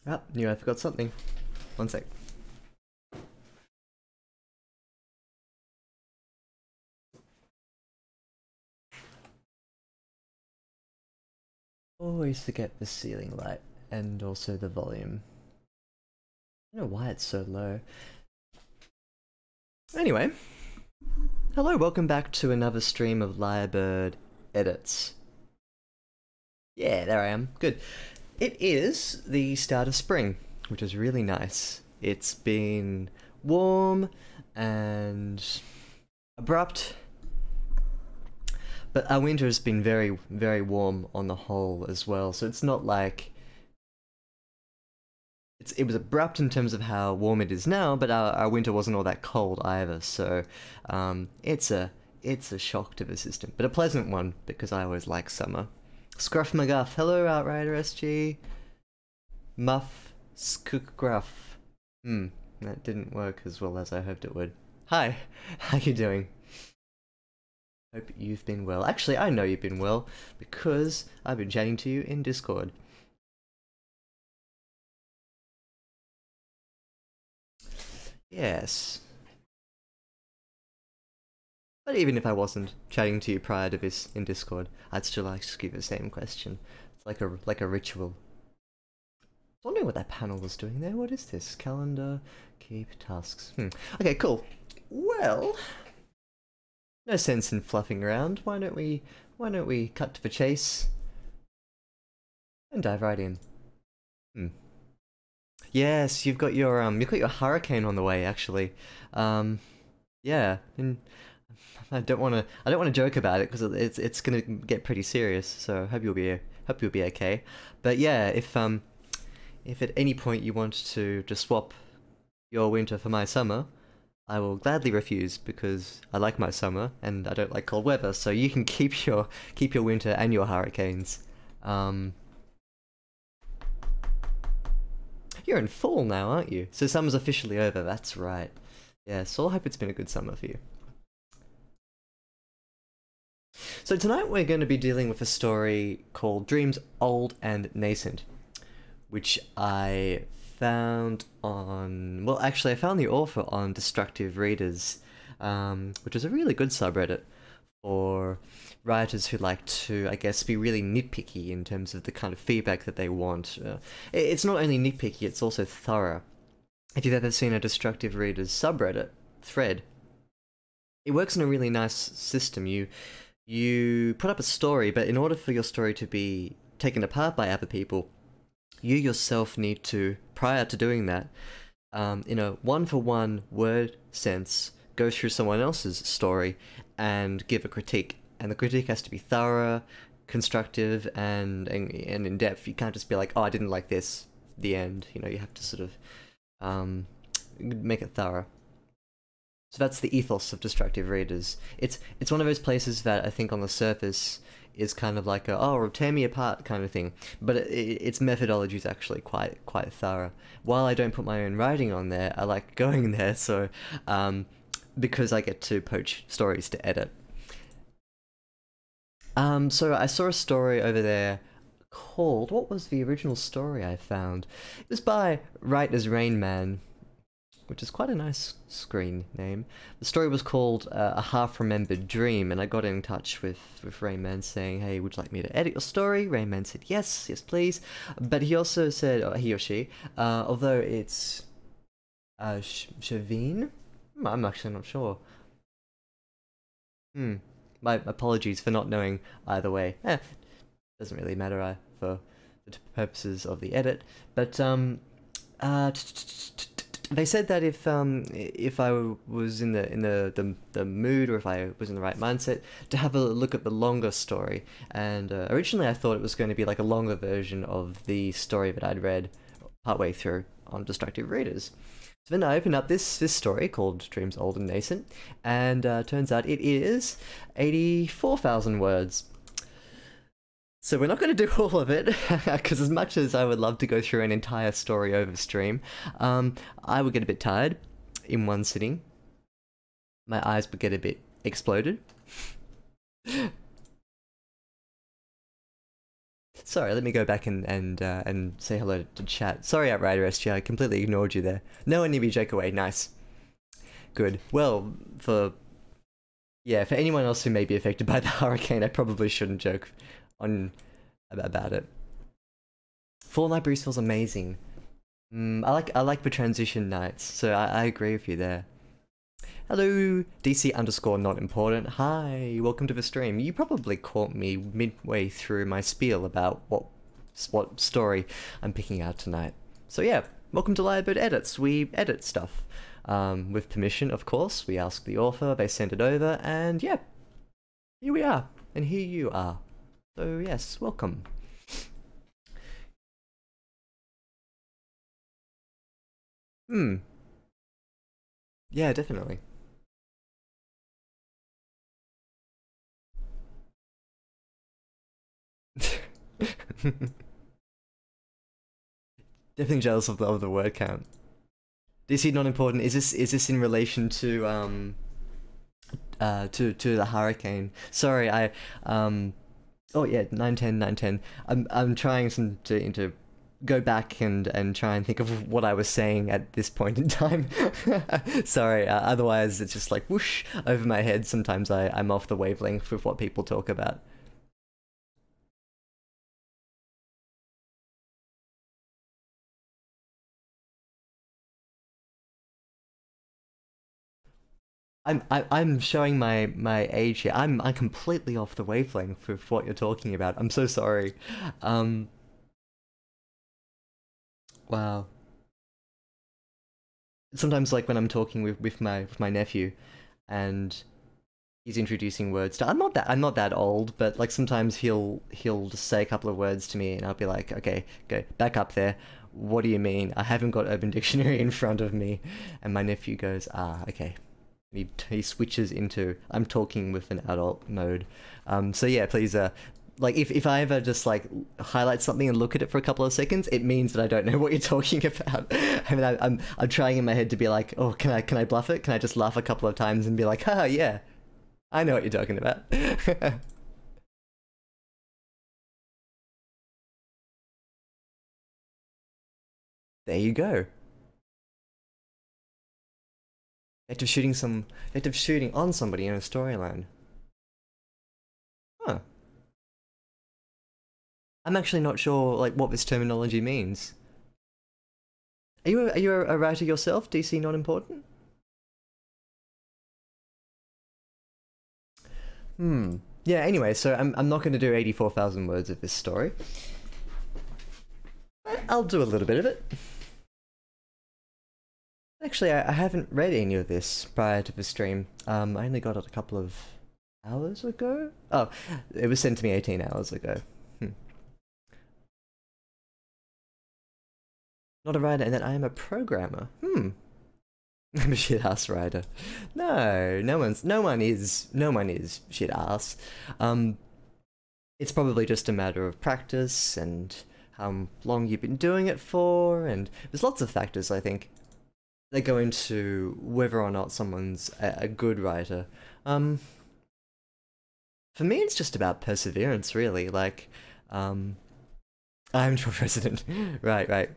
Ah, knew I forgot something. One sec. Always forget the ceiling light and also the volume. I don't know why it's so low. Anyway, hello, welcome back to another stream of Lyrebird edits. Yeah, there I am. Good. It is the start of spring, which is really nice. It's been warm and abrupt, but our winter has been very, very warm on the whole as well. So it's not like it was abrupt in terms of how warm it is now, but our winter wasn't all that cold either. So it's a shock to the system, but a pleasant one because I always like summer. Scruff McGuff, hello Outrider SG. Muff Skookgruff. That didn't work as well as I hoped it would. Hi, how you doing? Hope you've been well. Actually, I know you've been well because I've been chatting to you in Discord. Yes. But even if I wasn't chatting to you prior to this in Discord, I'd still ask you the same question. It's like a ritual. I was wondering what that panel was doing there. What is this? Calendar, keep tasks. Okay, cool. Well, no sense in fluffing around. Why don't we cut to the chase and dive right in? Yes, you've got your hurricane on the way actually. Yeah, and I don't want to joke about it because it's gonna get pretty serious. So I hope you'll be okay. But yeah, if at any point you want to just swap your winter for my summer, I will gladly refuse because I like my summer and I don't like cold weather. So you can keep your winter and your hurricanes. You're in fall now, aren't you? So summer's officially over. That's right. Yeah. So I hope it's been a good summer for you. So tonight we're going to be dealing with a story called Dreams Old and Nascent, which I found on... Well, actually, I found the author on Destructive Readers, which is a really good subreddit for writers who like to, I guess, be really nitpicky in terms of the kind of feedback that they want. It's not only nitpicky, it's also thorough. If you've ever seen a Destructive Readers subreddit thread, it works in a really nice system. You put up a story, but in order for your story to be taken apart by other people, you yourself need to, prior to doing that, in a one-for-one word sense, go through someone else's story and give a critique. And the critique has to be thorough, constructive, and in depth. You can't just be like, oh, I didn't like this, the end. You know, you have to sort of make it thorough. So that's the ethos of Destructive Readers. It's one of those places that I think on the surface is kind of like a, oh, tear me apart kind of thing, but its methodology is actually quite thorough. While I don't put my own writing on there, I like going there, so because I get to poach stories to edit. So I saw a story over there called, what was the original story I found? It was by RightAsRainMan, which is quite a nice screen name. The story was called A Half-Remembered Dream, and I got in touch with Rainman saying, hey, would you like me to edit your story? Rainman said, yes, please. But he also said, or he or she, although it's Shavine? I'm actually not sure. My apologies for not knowing either way. Doesn't really matter for the purposes of the edit. But they said that if I was in the mood, or if I was in the right mindset, to have a look at the longer story. And originally I thought it was going to be like a longer version of the story that I'd read partway through on Destructive Readers. So then I opened up this story called Dreams Old and Nascent, and turns out it is 84,000 words. So we're not going to do all of it, because as much as I would love to go through an entire story over stream, I would get a bit tired in one sitting. My eyes would get a bit exploded. Sorry, let me go back and say hello to chat. Sorry, Outrider SG, I completely ignored you there. No one me joke away. Nice. Good. Well, for anyone else who may be affected by the hurricane, I probably shouldn't joke on about it. Fall Night Breeze feels amazing. I like the transition nights, so I agree with you there. Hello, DC underscore not important. Hi, welcome to the stream. You probably caught me midway through my spiel about what story I'm picking out tonight. So yeah, welcome to Lyrebird Edits. We edit stuff. With permission, of course. We ask the author, they send it over, and yeah, here we are, and here you are. So yes, welcome. Yeah, definitely. Definitely jealous of the word count. DC not important. Is this in relation to the hurricane? Sorry, oh yeah, 910. I'm trying to go back and try and think of what I was saying at this point in time. Sorry, otherwise it's just like whoosh over my head. Sometimes I'm off the wavelength with what people talk about. I'm showing my age here. I'm completely off the wavelength with what you're talking about. I'm so sorry. Um, wow. Sometimes like when I'm talking with my nephew, and he's introducing words to. I'm not that old, but like sometimes he'll just say a couple of words to me, and I'll be like, okay, go back up there. What do you mean? I haven't got Urban Dictionary in front of me, and my nephew goes, okay. He switches into I'm talking with an adult mode. So yeah, please like if I ever just like highlight something and look at it for a couple of seconds, it means that I don't know what you're talking about. I mean, I'm trying in my head to be like, oh, can I bluff it? Can I just laugh a couple of times and be like, haha, yeah, I know what you're talking about. There you go. Act of shooting on somebody in a storyline. Huh. I'm actually not sure like what this terminology means. Are you a writer yourself? DC not important? Yeah, anyway, so I'm not going to do 84,000 words of this story. I'll do a little bit of it. Actually, I haven't read any of this prior to the stream. I only got it a couple of hours ago. Oh, it was sent to me 18 hours ago. Not a writer, and then I am a programmer. I'm a shit ass writer. No one is shit ass. It's probably just a matter of practice and how long you've been doing it for, and there's lots of factors I think that go into whether or not someone's a good writer. For me, it's just about perseverance, really. Like, I'm your president. Right.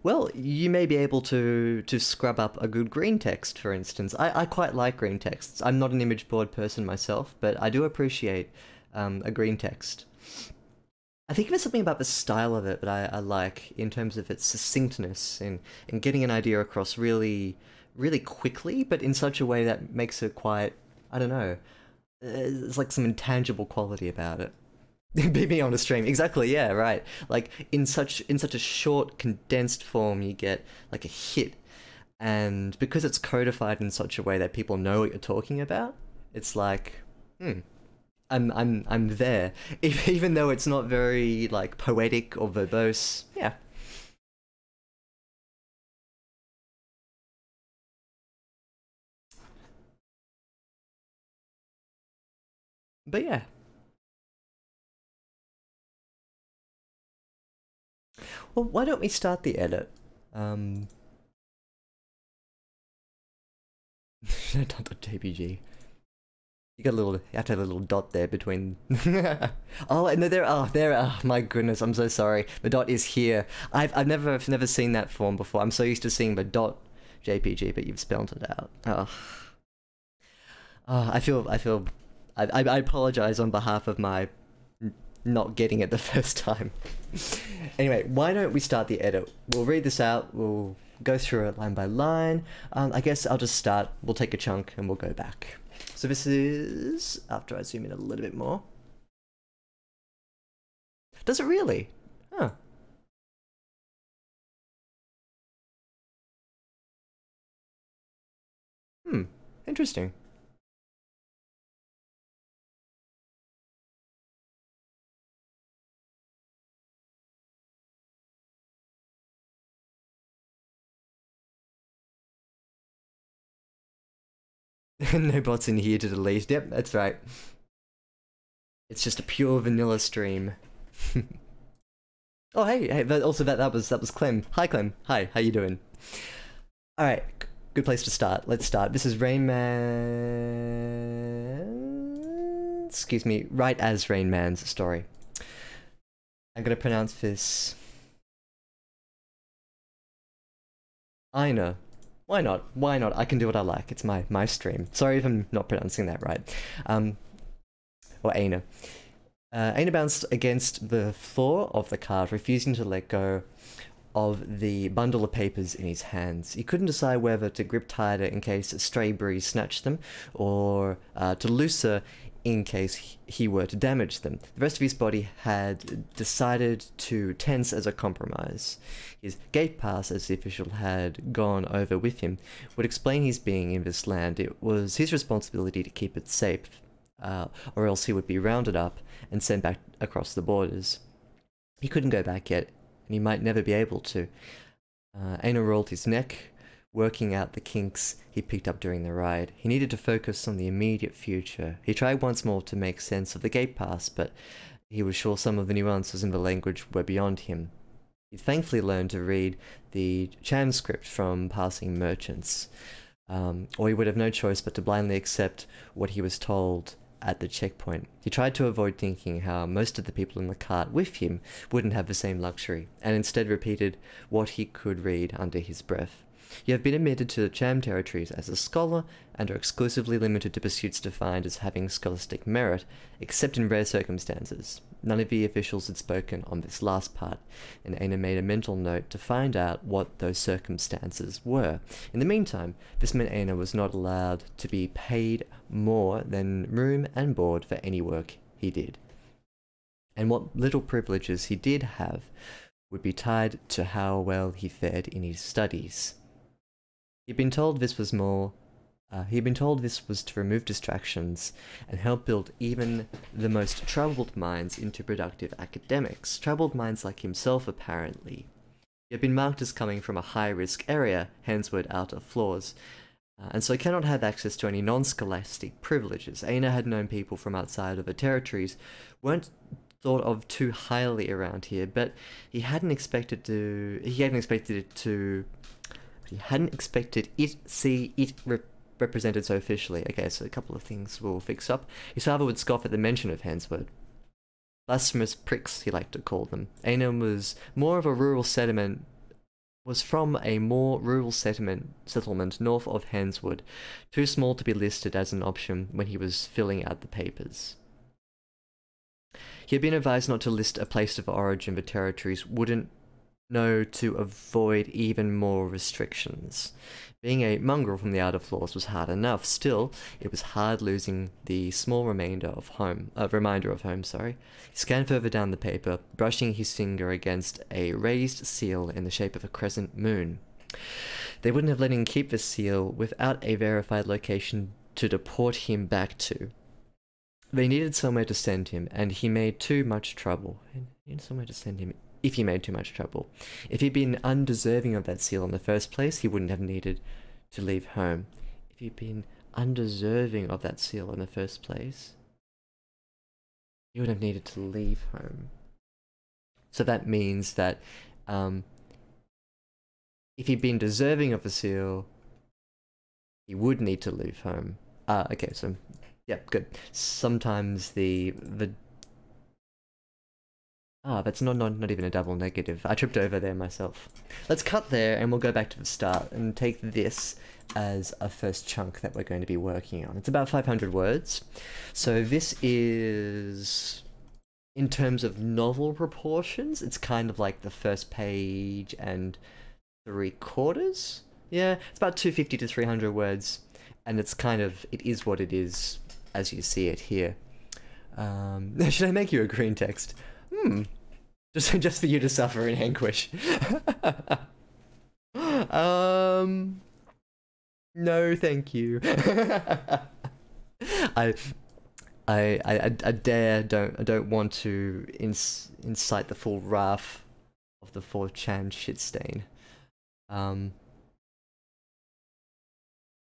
Well, you may be able to scrub up a good green text, for instance. I quite like green texts. I'm not an image board person myself, but I do appreciate a green text. I think there's something about the style of it that I like in terms of its succinctness and getting an idea across really, really quickly, but in such a way that makes it quite, I don't know, there's like some intangible quality about it. Be me on a stream. Exactly, yeah, right. Like in such a short, condensed form you get like a hit. And because it's codified in such a way that people know what you're talking about, it's like, I'm there. Even though it's not very like poetic or verbose. Yeah. But yeah. Well, why don't we start the edit? Um JPG. You got a little, you have to have a little dot there between. Oh no, my goodness, I'm so sorry. The dot is here. I've never seen that form before. I'm so used to seeing the dot JPG, but you've spelled it out. Oh, I apologize on behalf of my not getting it the first time. Anyway, why don't we start the edit? We'll read this out. We'll go through it line by line. I guess I'll just start. We'll take a chunk and we'll go back. So this is, after I zoom in a little bit more. Does it really? Huh. Interesting. No bots in here to delete. Yep, that's right. It's just a pure vanilla stream. Oh hey, but also that was Clem. Hi Clem. Hi, how you doing? All right, good place to start. Let's start. This is RainMan. Excuse me, RightAsRainMan's story. I'm gonna pronounce this. I know. Why not? Why not? I can do what I like. It's my stream. Sorry if I'm not pronouncing that right. Or Aina. Aina bounced against the floor of the cart, refusing to let go of the bundle of papers in his hands. He couldn't decide whether to grip tighter in case a stray breeze snatched them, or to looser in case he were to damage them. The rest of his body had decided to tense as a compromise. His gate pass, as the official had gone over with him, would explain his being in this land. It was his responsibility to keep it safe, or else he would be rounded up and sent back across the borders. He couldn't go back yet, and he might never be able to. Aina rolled his neck, working out the kinks he picked up during the ride. He needed to focus on the immediate future. He tried once more to make sense of the gate pass, but he was sure some of the nuances in the language were beyond him. He thankfully learned to read the Cham script from passing merchants, or he would have no choice but to blindly accept what he was told at the checkpoint. He tried to avoid thinking how most of the people in the cart with him wouldn't have the same luxury, and instead repeated what he could read under his breath. You have been admitted to the Cham territories as a scholar and are exclusively limited to pursuits defined as having scholastic merit, except in rare circumstances. None of the officials had spoken on this last part, and Aina made a mental note to find out what those circumstances were. In the meantime, this meant Aina was not allowed to be paid more than room and board for any work he did. And what little privileges he did have would be tied to how well he fared in his studies. He'd been told this was to remove distractions and help build even the most troubled minds into productive academics. Troubled minds like himself, apparently. He had been marked as coming from a high-risk area, hence word out of floors, and so cannot have access to any non-scholastic privileges. Aina had known people from outside of the territories weren't thought of too highly around here, but he hadn't expected it see it represented so officially. Okay, so a couple of things we'll fix up. His father would scoff at the mention of Hansword. Blasphemous pricks, he liked to call them. Aina was from a more rural settlement north of Hanswood, too small to be listed as an option when he was filling out the papers. He had been advised not to list a place of origin the territories wouldn't know to avoid even more restrictions. Being a mongrel from the outer floors was hard enough. Still, it was hard losing the small reminder of home. He scanned further down the paper, brushing his finger against a raised seal in the shape of a crescent moon. They wouldn't have let him keep the seal without a verified location to deport him back to. They needed somewhere to send him, and he made too much trouble. If he made too much trouble. If he'd been undeserving of that seal in the first place, he wouldn't have needed to leave home. If he'd been undeserving of that seal in the first place, he would have needed to leave home. So that means that if he'd been deserving of the seal, he would need to leave home. Okay, so Yeah, good. Sometimes the that's not even a double negative. I tripped over there myself. Let's cut there and we'll go back to the start and take this as a first chunk that we're going to be working on. It's about 500 words. So this is, in terms of novel proportions, it's kind of like the first page and 3/4. Yeah, it's about 250 to 300 words, and it's kind of, it is what it is as you see it here. Should I make you a green text? Just for you to suffer in anguish. No, thank you. I, I dare I don't want to incite the full wrath of the 4chan shit stain. One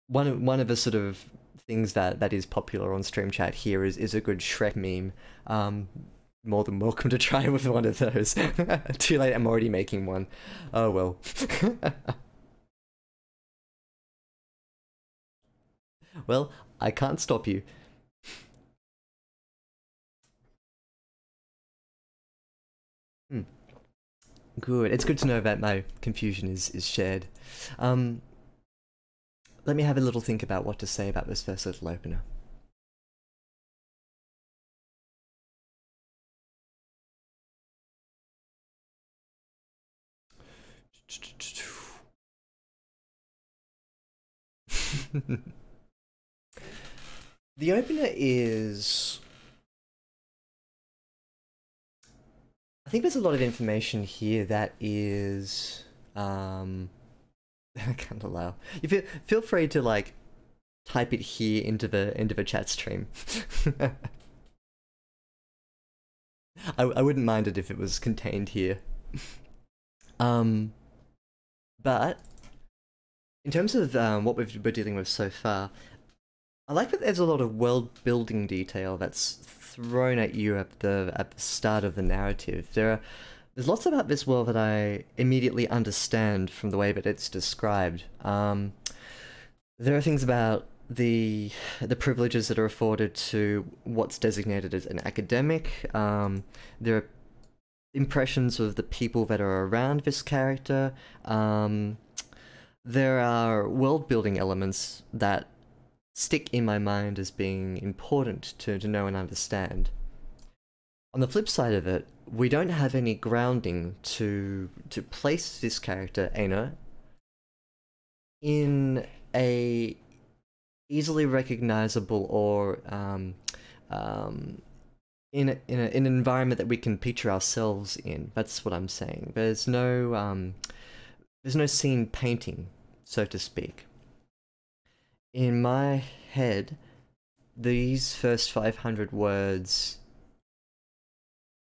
of the sort of things that is popular on stream chat here is a good Shrek meme. More than welcome to try with one of those. Too late, I'm already making one. Oh well. Well, I can't stop you. Good. It's good to know that my confusion is shared. Let me have a little think about what to say about this first little opener. The opener is... I think there's a lot of information here that is... I can't allow. You feel free to like type it here into the chat stream. I wouldn't mind it if it was contained here. But in terms of what we're dealing with so far, I like that there's a lot of world building detail that's thrown at you at the start of the narrative. There's lots about this world that I immediately understand from the way that it's described. There are things about the privileges that are afforded to what's designated as an academic. There are impressions of the people that are around this character. There are world building elements that stick in my mind as being important to know and understand. On the flip side of it, we don't have any grounding to place this character, Aina, in a easily recognizable or in an environment that we can picture ourselves in. That's what I'm saying. There's no scene painting, so to speak. In my head, these first 500 words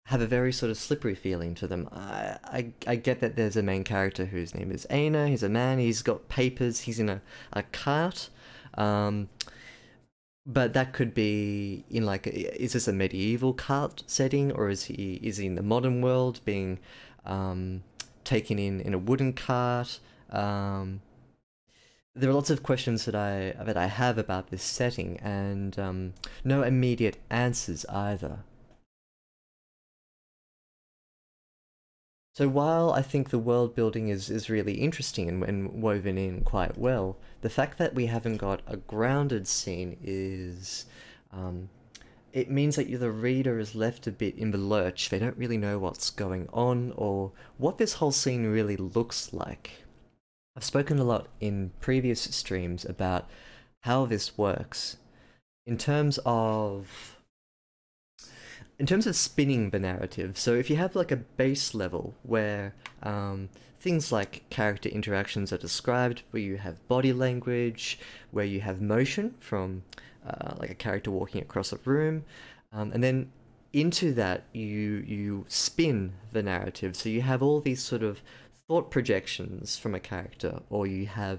have a very sort of slippery feeling to them. I get that there's a main character whose name is Aina, he's a man, he's got papers, he's in a cart, but that could be in like, is this a medieval cart setting, or is he in the modern world being taken in a wooden cart? There are lots of questions that I have about this setting, and no immediate answers either. So while I think the world building is really interesting and woven in quite well, the fact that we haven't got a grounded scene is... it means that the reader is left a bit in the lurch. They don't really know what's going on or what this whole scene really looks like. I've spoken a lot in previous streams about how this works in terms of spinning the narrative. So if you have like a base level where things like character interactions are described, where you have body language, where you have motion from like a character walking across a room, and then into that you spin the narrative. So you have all these sort of thought projections from a character, or you have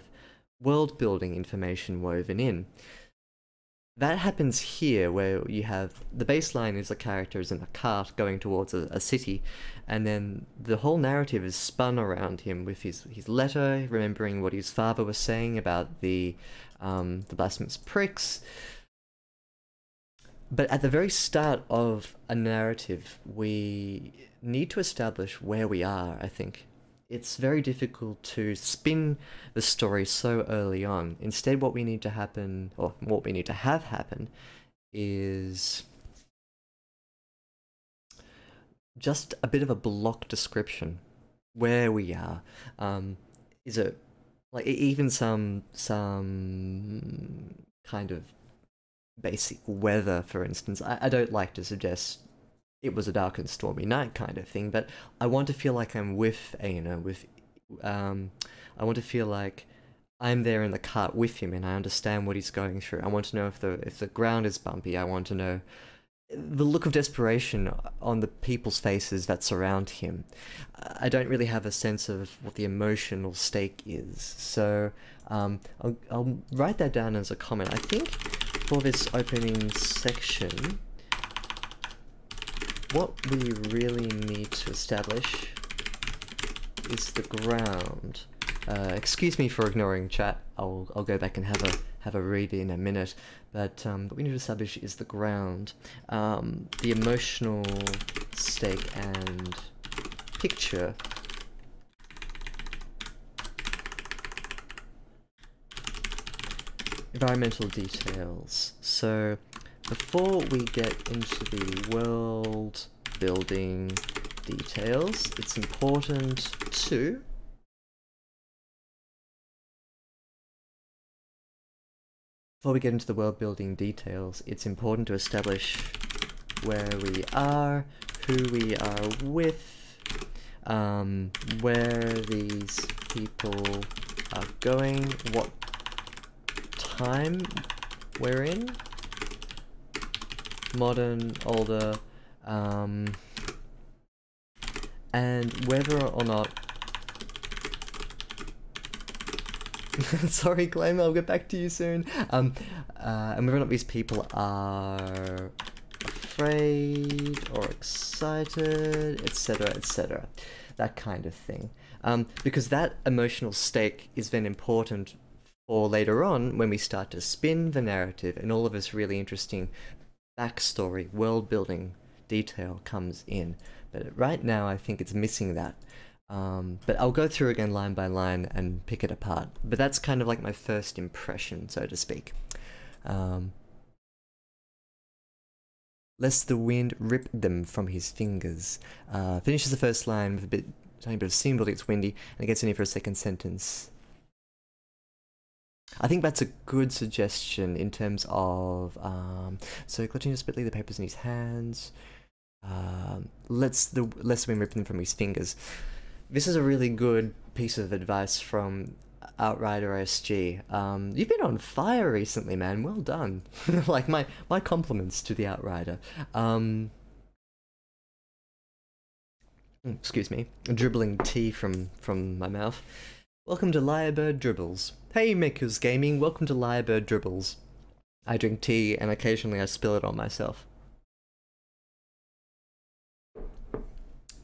world building information woven in. That happens here, where you have the baseline is a character is in a cart going towards a city, and then the whole narrative is spun around him with his letter, remembering what his father was saying about the blasphemous pricks. But at the very start of a narrative, we need to establish where we are, I think. It's very difficult to spin the story so early on. Instead, what we need to happen, or what we need to have happen, is just a bit of a block description. Where we are. Is it like even some kind of basic weather, for instance? I don't like to suggest it was a dark and stormy night kind of thing, but I want to feel like I'm with Aina, I want to feel like I'm there in the cart with him and I understand what he's going through. I want to know if the ground is bumpy. I want to know the look of desperation on the people's faces that surround him. I don't really have a sense of what the emotional stake is, so I'll write that down as a comment. I think for this opening section, what we really need to establish is the ground. Excuse me for ignoring chat. I'll go back and have a read in a minute. But what we need to establish is the ground, the emotional stake and picture. Environmental details. So before we get into the world building details, it's important to before we get into the world building details, it's important to establish where we are, who we are with, where these people are going, what time we're in, modern, older, and whether or not sorry, Clem, I'll get back to you soon. And whether or not these people are afraid or excited, etc., etc. That kind of thing. Because that emotional stake is then important for later on when we start to spin the narrative and all of this really interesting backstory, world-building detail comes in. But right now, I think it's missing that. But I'll go through again line by line and pick it apart. But that's kind of like my first impression, so to speak. Lest the wind rip them from his fingers. Finishes the first line with a tiny bit of scene building. It's windy, and it gets in here for a second sentence. I think that's a good suggestion in terms of so clutching desperately the papers in his hands. Lest the wind rip them from his fingers. This is a really good piece of advice from Outrider SG. You've been on fire recently, man. Well done. Like my compliments to the Outrider. Excuse me, dribbling tea from my mouth. Welcome to Lyrebird Dribbles. Hey Makers Gaming, welcome to Lyrebird Dribbles. I drink tea and occasionally I spill it on myself.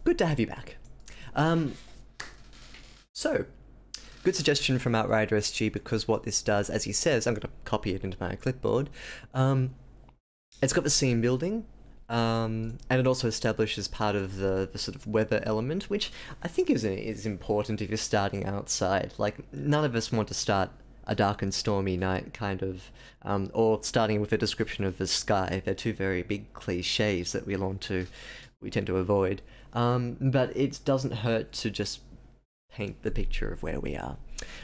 Good to have you back. So, good suggestion from Outrider SG, because what this does, as he says, I'm going to copy it into my clipboard, it's got the scene building, and it also establishes part of the sort of weather element, which I think is important if you're starting outside. Like, none of us want to start a dark and stormy night kind of, or starting with a description of the sky. They're two very big cliches that we tend to avoid. But it doesn't hurt to just paint the picture of where we are.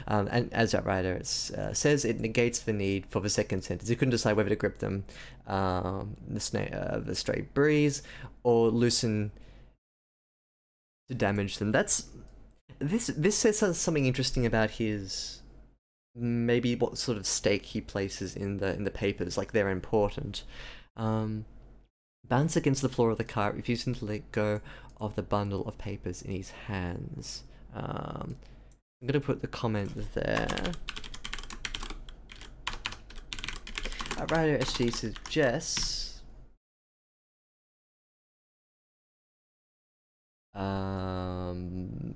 And as that writer says, it negates the need for the second sentence. You couldn't decide whether to grip them, the stray breeze, or loosen to damage them. This says something interesting about his, maybe what sort of stake he places in the papers, like they're important. Bounce against the floor of the car, refusing to let go of the bundle of papers in his hands. I'm going to put the comment there. Writer SG suggests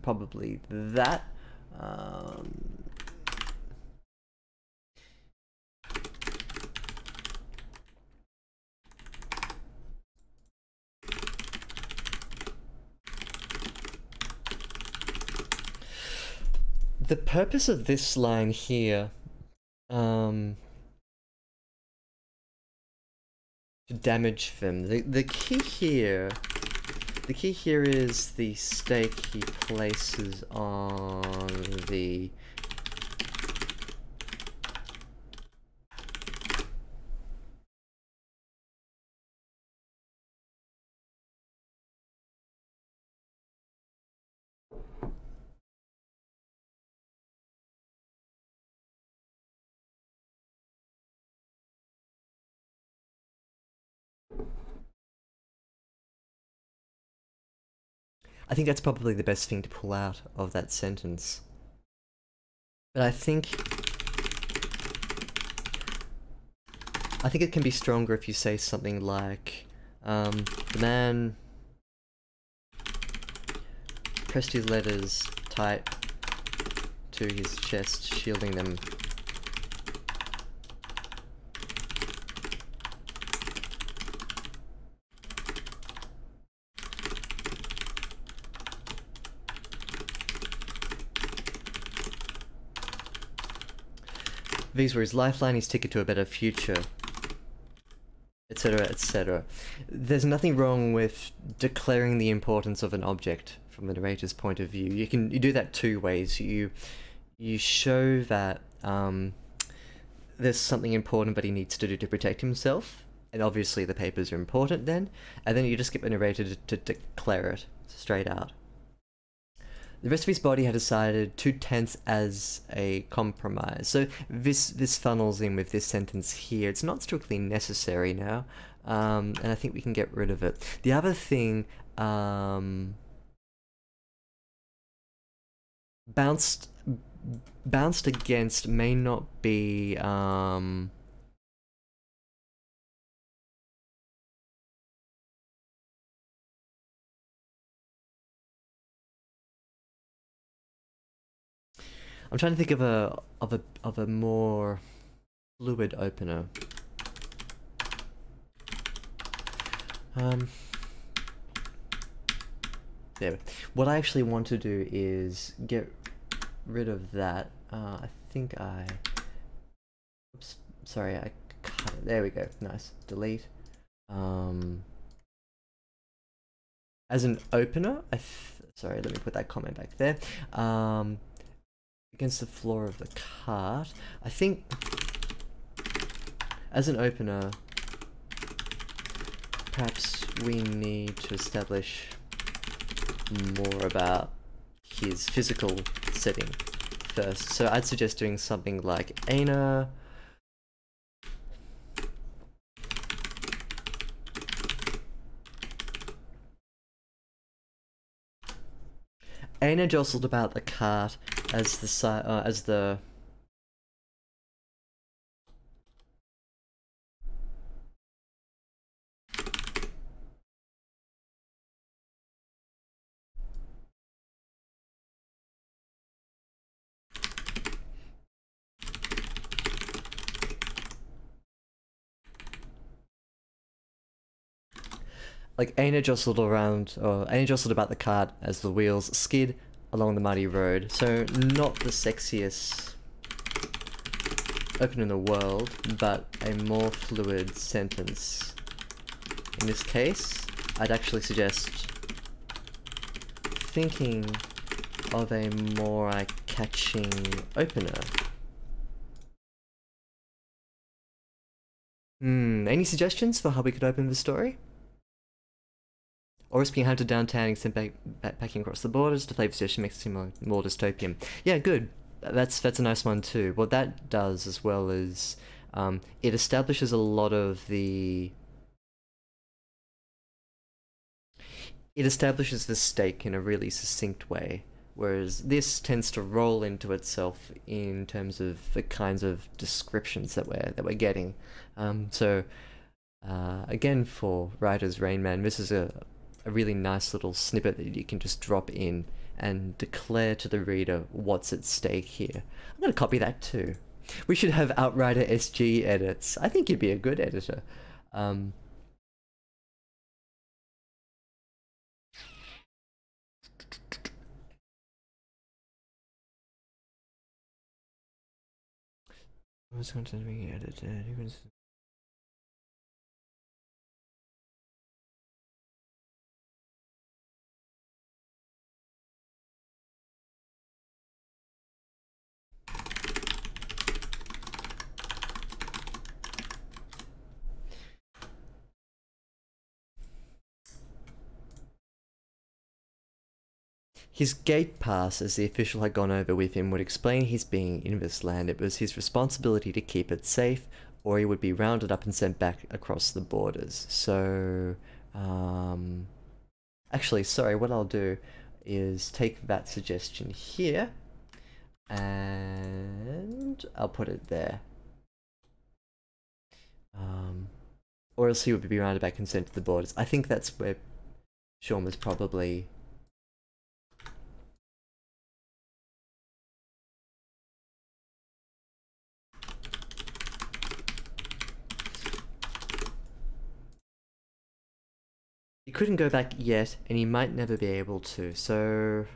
probably that. the purpose of this line here, to damage them. The key here is the stake he places on the I think that's probably the best thing to pull out of that sentence. But I think it can be stronger if you say something like, the man pressed his letters tight to his chest, shielding them. These were his lifeline, his ticket to a better future, etc., etc. There's nothing wrong with declaring the importance of an object from the narrator's point of view. You do that two ways. You show that there's something important but he needs to do to protect himself, and obviously the papers are important then, and then you just get the narrator to declare it straight out. The rest of his body had decided too tense as a compromise. So this funnels in with this sentence here. It's not strictly necessary now, and I think we can get rid of it. The other thing, bounced against may not be I'm trying to think of a more fluid opener. There. What I actually want to do is get rid of that. I think I... Oops, sorry, I cut it. There we go. Nice. Delete. As an opener, sorry, let me put that comment back there. Against the floor of the cart. I think, as an opener, perhaps we need to establish more about his physical setting first. So I'd suggest doing something like Aina jostled about the cart as the Aina jostled about the cart as the wheels skid along the muddy road. So not the sexiest open in the world, but a more fluid sentence. In this case, I'd actually suggest thinking of a more eye-catching opener. Any suggestions for how we could open the story? Oris being hunted downtown and sent backpacking across the borders. The flavor suggestion makes it seem more dystopian. Yeah, good. That's a nice one too. What that does as well is it establishes a lot of the... It establishes the stake in a really succinct way, whereas this tends to roll into itself in terms of the kinds of descriptions that we're getting. Again, for RightAsRainMan, this is a really nice little snippet that you can just drop in and declare to the reader what's at stake here. I'm going to copy that too. We should have Outrider SG edits. I think you'd be a good editor. Was content being edited? His gate pass, as the official had gone over with him, would explain his being in this land. It was his responsibility to keep it safe, or he would be rounded up and sent back across the borders. So, actually, sorry, what I'll do is take that suggestion here, and I'll put it there. Or else he would be rounded back and sent to the borders. I think that's where Sean was probably... He couldn't go back yet, and he might never be able to, so...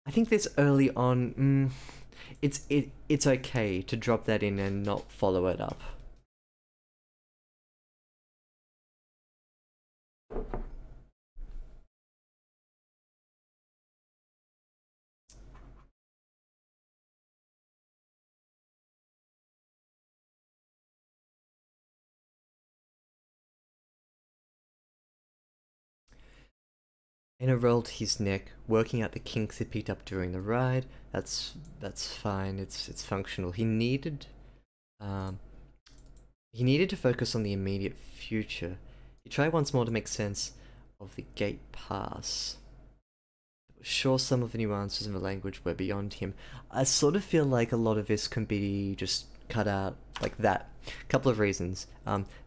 I think this early on, it's okay to drop that in and not follow it up. Anna rolled his neck, working out the kinks he picked up during the ride. That's fine. It's functional. He needed to focus on the immediate future. He tried once more to make sense of the gate pass. Sure, some of the nuances in the language were beyond him. I sort of feel like a lot of this can be just cut out like that. Couple of reasons.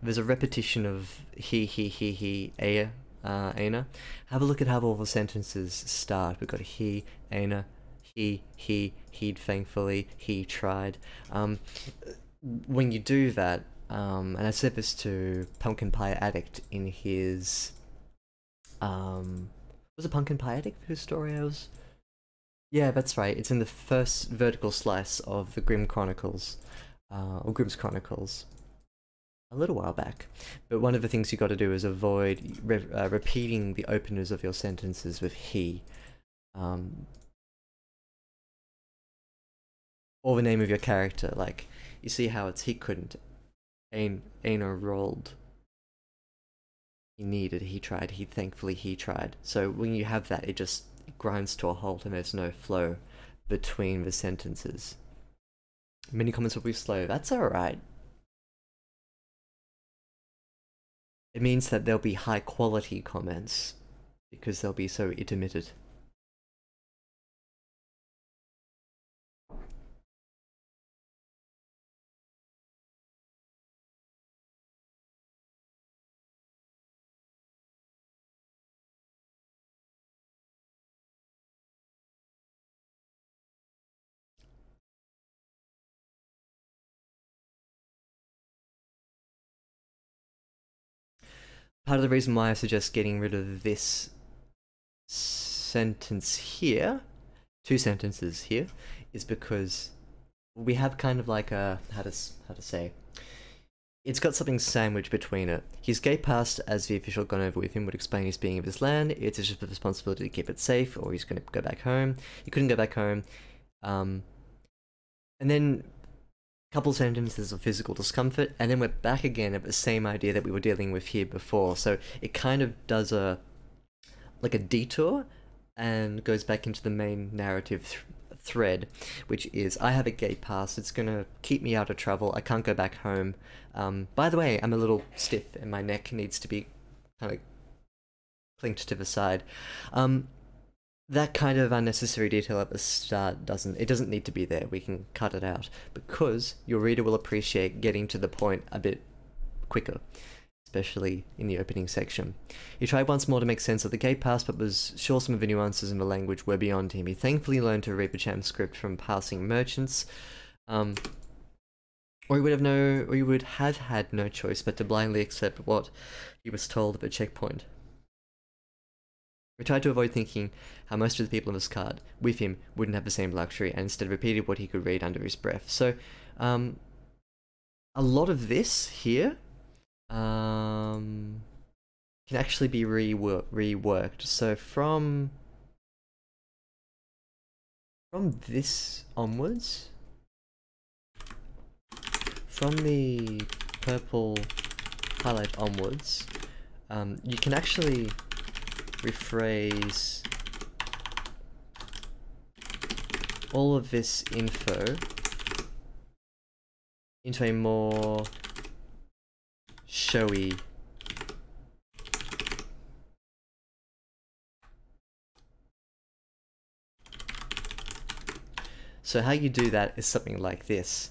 There's a repetition of he, Aina. Have a look at how all the sentences start. We've got he, Aina, he'd thankfully, he tried. When you do that, and I said this to Pumpkin Pie Addict in his, was it Pumpkin Pie Addict whose story I was? Yeah, that's right. It's in the first vertical slice of the Grimm Chronicles, or Grimm's Chronicles, a little while back. But one of the things you got to do is avoid repeating the openers of your sentences with he, or the name of your character. Like, you see how it's he couldn't, Aina rolled, he needed, he tried, he tried. So when you have that, it just grinds to a halt and there's no flow between the sentences. Many comments will be slow. That's alright. It means that there'll be high quality comments because they'll be so intermittent. Part of the reason why I suggest getting rid of this sentence here, two sentences here, is because we have kind of like a, how to say, it's got something sandwiched between it. His gate pass, as the official gone over with him, would explain his being of his land. It's just a responsibility to keep it safe, or he's going to go back home. He couldn't go back home. And then couple sentences of physical discomfort, and then we're back again at the same idea that we were dealing with here before. So it kind of does a detour and goes back into the main narrative thread, which is I have a gate pass. It's gonna keep me out of trouble. I can't go back home. By the way, I'm a little stiff and my neck needs to be kind of clinked to the side. That kind of unnecessary detail at the start doesn't need to be there. We can cut it out because your reader will appreciate getting to the point a bit quicker, especially in the opening section. He tried once more to make sense of the gate pass, but was sure some of the nuances in the language were beyond him. He thankfully learned to read the Cham script from passing merchants, or he would have had no choice but to blindly accept what he was told at the checkpoint. We tried to avoid thinking how most of the people in this card with him wouldn't have the same luxury, and instead repeated what he could read under his breath. So, a lot of this here can actually be reworked. So from this onwards, from the purple highlight onwards, you can actually rephrase all of this info into a more showy so how you do that is something like this.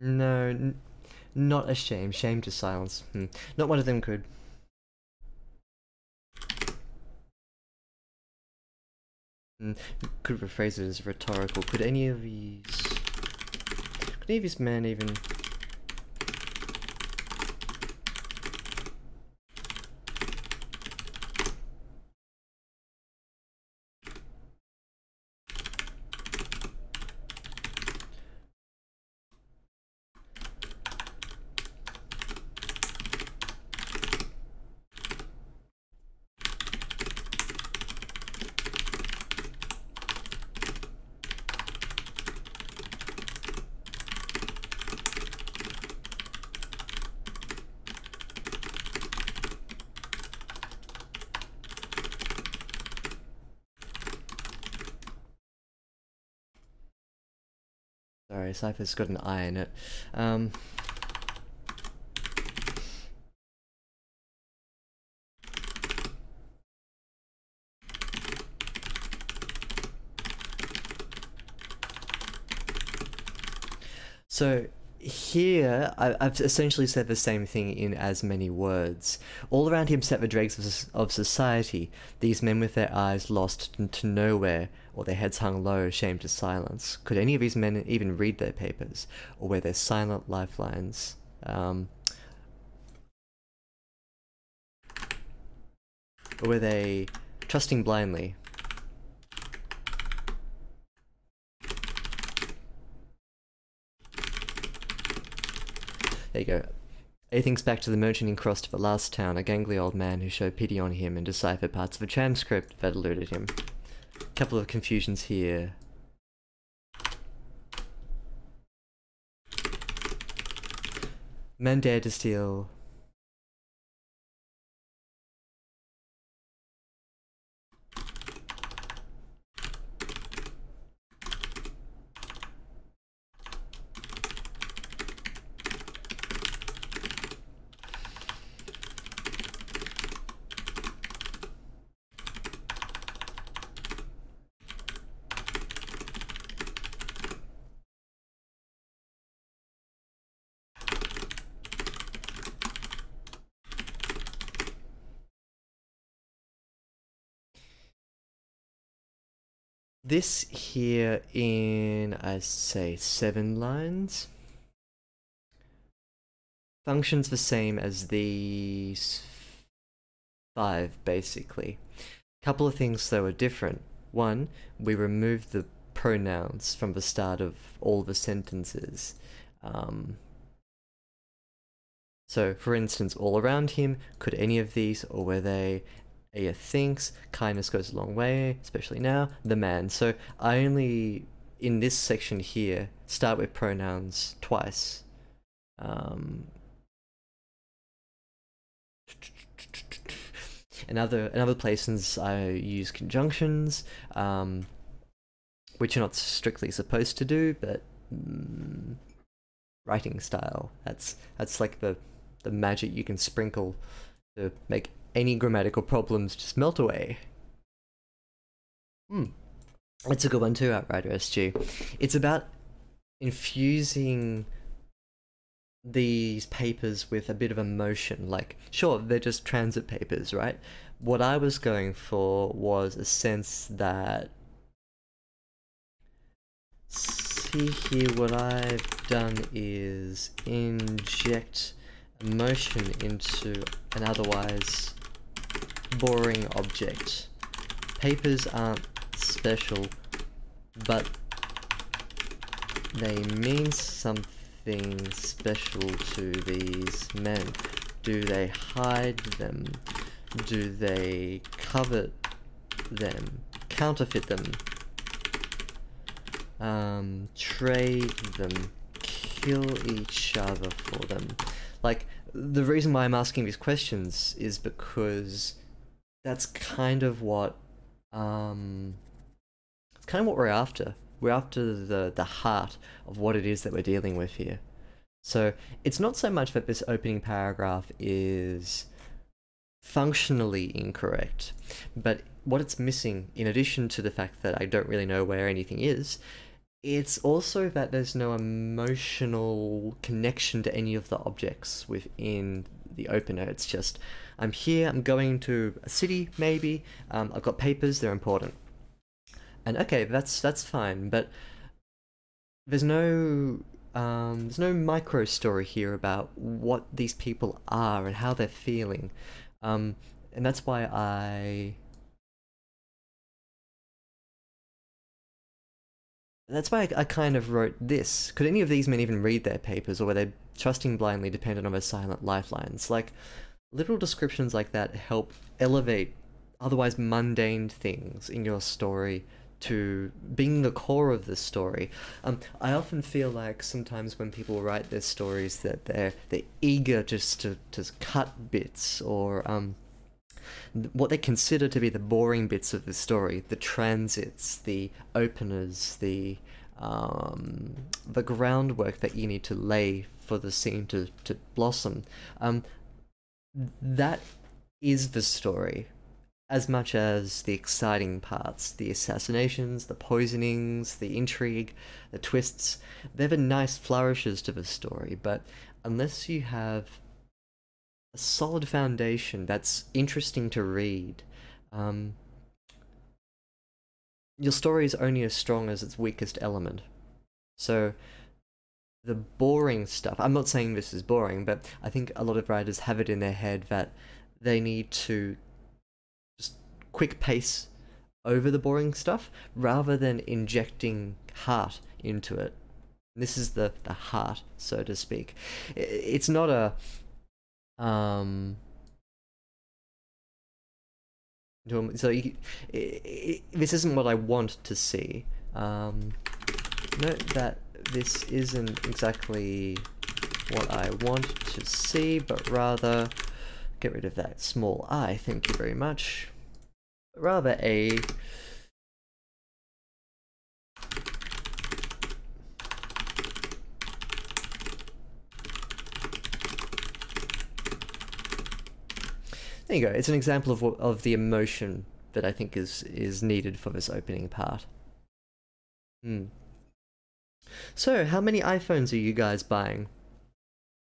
No, not a shame. Shame to silence. Not one of them could. Could rephrase it as rhetorical. Could any of these men even... Sorry, Cypher's got an I in it. So here, I've essentially said the same thing in as many words. All around him sat the dregs of society, these men with their eyes lost to nowhere, or their heads hung low, ashamed to silence. Could any of these men even read their papers, or were their silent lifelines? Or were they trusting blindly? There you go. A thinks back to the merchant he crossed at the last town, a gangly old man who showed pity on him and deciphered parts of a transcript that eluded him. Couple of confusions here. Men dared to steal. This here in, I'd say, 7 lines functions the same as these 5, basically. Couple of things though are different. One, we removed the pronouns from the start of all the sentences. So, for instance, all around him, could any of these, or were they... Aya thinks, kindness goes a long way, especially now, the man. So I only, in this section here, start with pronouns twice. In other places I use conjunctions, which you're not strictly supposed to do, but writing style. That's like the magic you can sprinkle to make any grammatical problems just melt away. Hmm. It's a good one too, Outrider SG. It's about infusing these papers with a bit of emotion. Like, sure, they're just transit papers, right? What I was going for was a sense that, see here, what I've done is inject emotion into an otherwise boring object. Papers aren't special, but they mean something special to these men. Do they hide them? Do they covet them? Counterfeit them? Trade them? Kill each other for them? Like, the reason why I'm asking these questions is because that's kind of what it's kind of what we're after. We're after the heart of what it is that we're dealing with here. So it's not so much that this opening paragraph is functionally incorrect, but what it's missing, in addition to the fact that I don't really know where anything is, it's also that there's no emotional connection to any of the objects within the opener. It's just, I'm here, I'm going to a city, maybe, I've got papers, they're important. And okay, that's fine, but there's no micro story here about what these people are and how they're feeling. And that's why I kind of wrote this. Could any of these men even read their papers, or were they trusting blindly dependent on their silent lifelines? Like, little descriptions like that help elevate otherwise mundane things in your story to being the core of the story. I often feel like sometimes when people write their stories that they're eager just to cut bits, or what they consider to be the boring bits of the story, the transits, the openers, the groundwork that you need to lay for the scene to blossom. That is the story, as much as the exciting parts, the assassinations, the poisonings, the intrigue, the twists. They're the nice flourishes to the story, but unless you have a solid foundation that's interesting to read, your story is only as strong as its weakest element. So the boring stuff, I'm not saying this is boring, but I think a lot of writers have it in their head that they need to just quick pace over the boring stuff rather than injecting heart into it. This is the heart, so to speak. It's not a so this isn't what I want to see. Note that this isn't exactly what I want to see, but rather, get rid of that small I, thank you very much. Rather a there you go. It's an example of the emotion that I think is needed for this opening part. So, how many iPhones are you guys buying?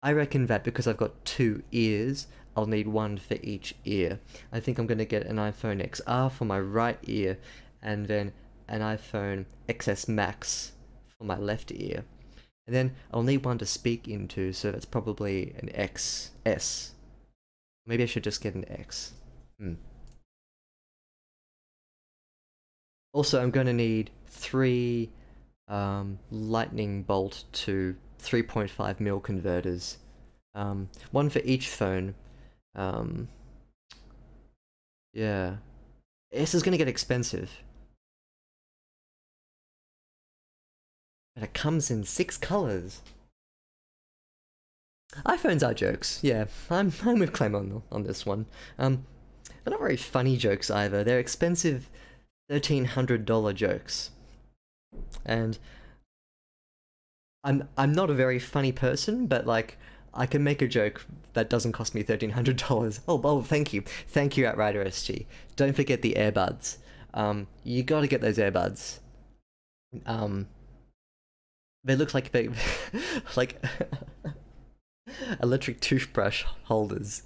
I reckon that because I've got 2 ears, I'll need 1 for each ear. I think I'm going to get an iPhone XR for my right ear, and then an iPhone XS Max for my left ear. And then I'll need 1 to speak into, so that's probably an XS. Maybe I should just get an X. Also, I'm going to need 3 lightning bolt to 3.5mm converters. 1 for each phone. Yeah. This is going to get expensive. But it comes in 6 colors. iPhones are jokes. Yeah, I'm with Clem on this one. They're not very funny jokes either. They're expensive $1,300 jokes. And I'm not a very funny person, but like I can make a joke that doesn't cost me $1,300. Oh, thank you, Outrider SG. Don't forget the earbuds. You got to get those earbuds. Um, they look like they like electric toothbrush holders.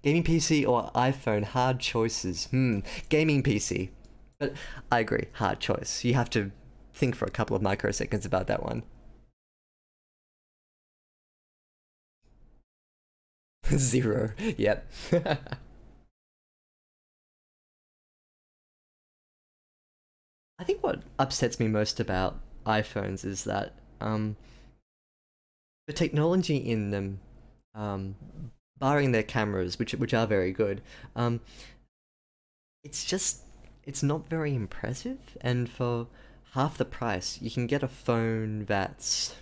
Gaming PC or iPhone? Hard choices. Gaming PC. But I agree, hard choice. You have to think for a couple of microseconds about that one. Zero. Yep. I think what upsets me most about iPhones is that the technology in them, um, barring their cameras, which are very good, um, it's just it's not very impressive. And for half the price, you can get a phone that's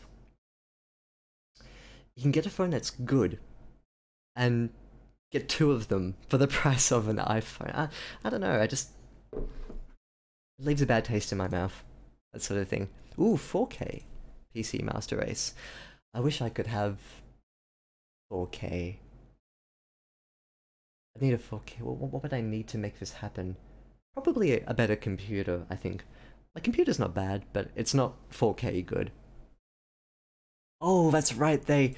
good and get two of them for the price of an iPhone. I don't know. I just it leaves a bad taste in my mouth. That sort of thing. Ooh, 4K PC Master Race. I wish I could have 4K. I need a 4K. What would I need to make this happen? Probably a better computer, I think. My computer's not bad, but it's not 4K good. Oh, that's right. They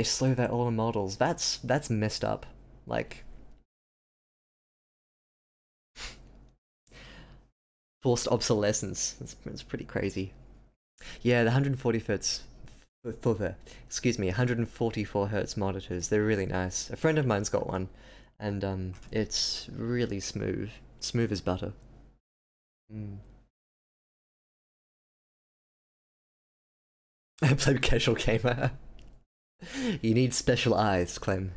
slow their older models. That's messed up. Like forced obsolescence. It's pretty crazy. Yeah, the 140 hertz for the excuse me, 144 hertz monitors. They're really nice. A friend of mine's got one, and it's really smooth, smooth as butter. Mm. I play casual gamer. You need special eyes, Clem,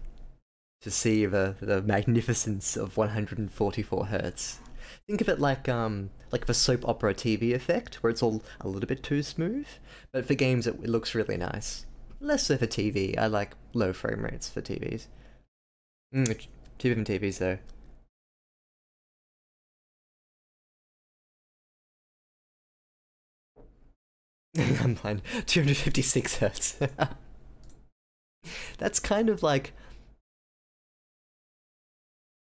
to see the magnificence of 144 hertz. Think of it like the soap opera TV effect, where it's all a little bit too smooth, but for games it looks really nice. Less so for TV. I like low frame rates for TVs. Two different TVs though. I'm blind. 256 hertz. That's kind of like,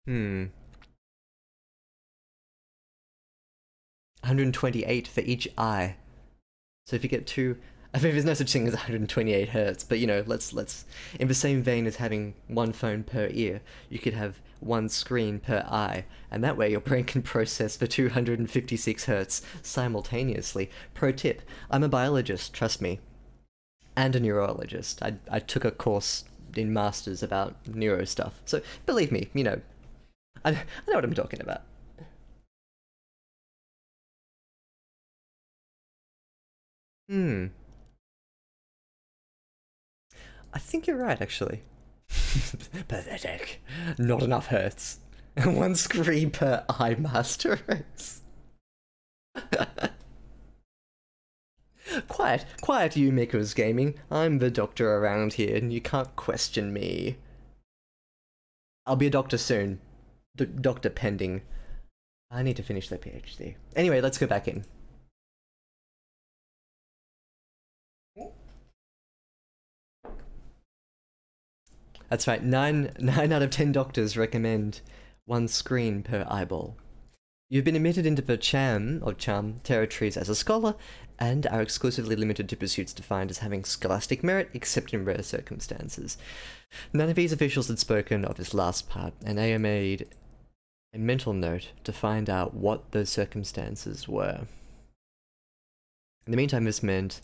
hmm, 128 for each eye. So if you get two, I mean, there's no such thing as 128 hertz, but you know, let's in the same vein as having one phone per ear, you could have one screen per eye, and that way your brain can process the 256 hertz simultaneously. Pro tip: I'm a biologist, trust me, and a neurologist. I took a course in masters about neuro stuff, so believe me, you know, I know what I'm talking about. Hmm. I think you're right, actually. Pathetic. Not enough hertz. One screen per eye, master race. Quiet, you Miko's gaming. I'm the doctor around here, and you can't question me. I'll be a doctor soon. Doctor pending. I need to finish the PhD. Anyway, let's go back in. That's right. Nine out of 10 doctors recommend one screen per eyeball. You've been admitted into the CHAM, or CHAM, territories as a scholar, and are exclusively limited to pursuits defined as having scholastic merit, except in rare circumstances. None of these officials had spoken of this last part, and Aya made a mental note to find out what those circumstances were. In the meantime, this meant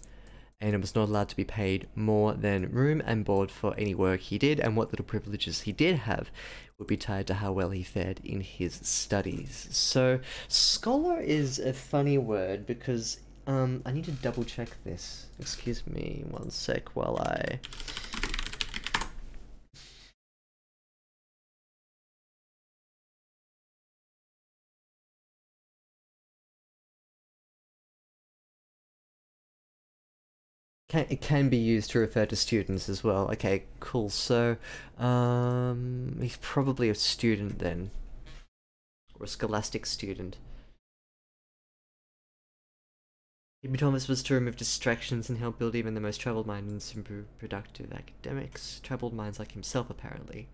Aina was not allowed to be paid more than room and board for any work he did, and what little privileges he did have would be tied to how well he fared in his studies. So, scholar is a funny word because I need to double check this. Excuse me one sec while I... It can be used to refer to students as well. Okay, cool. So, he's probably a student then. Or a scholastic student. Thomas was to remove distractions and help build even the most troubled minds and improve productive academics. Troubled minds like himself, apparently.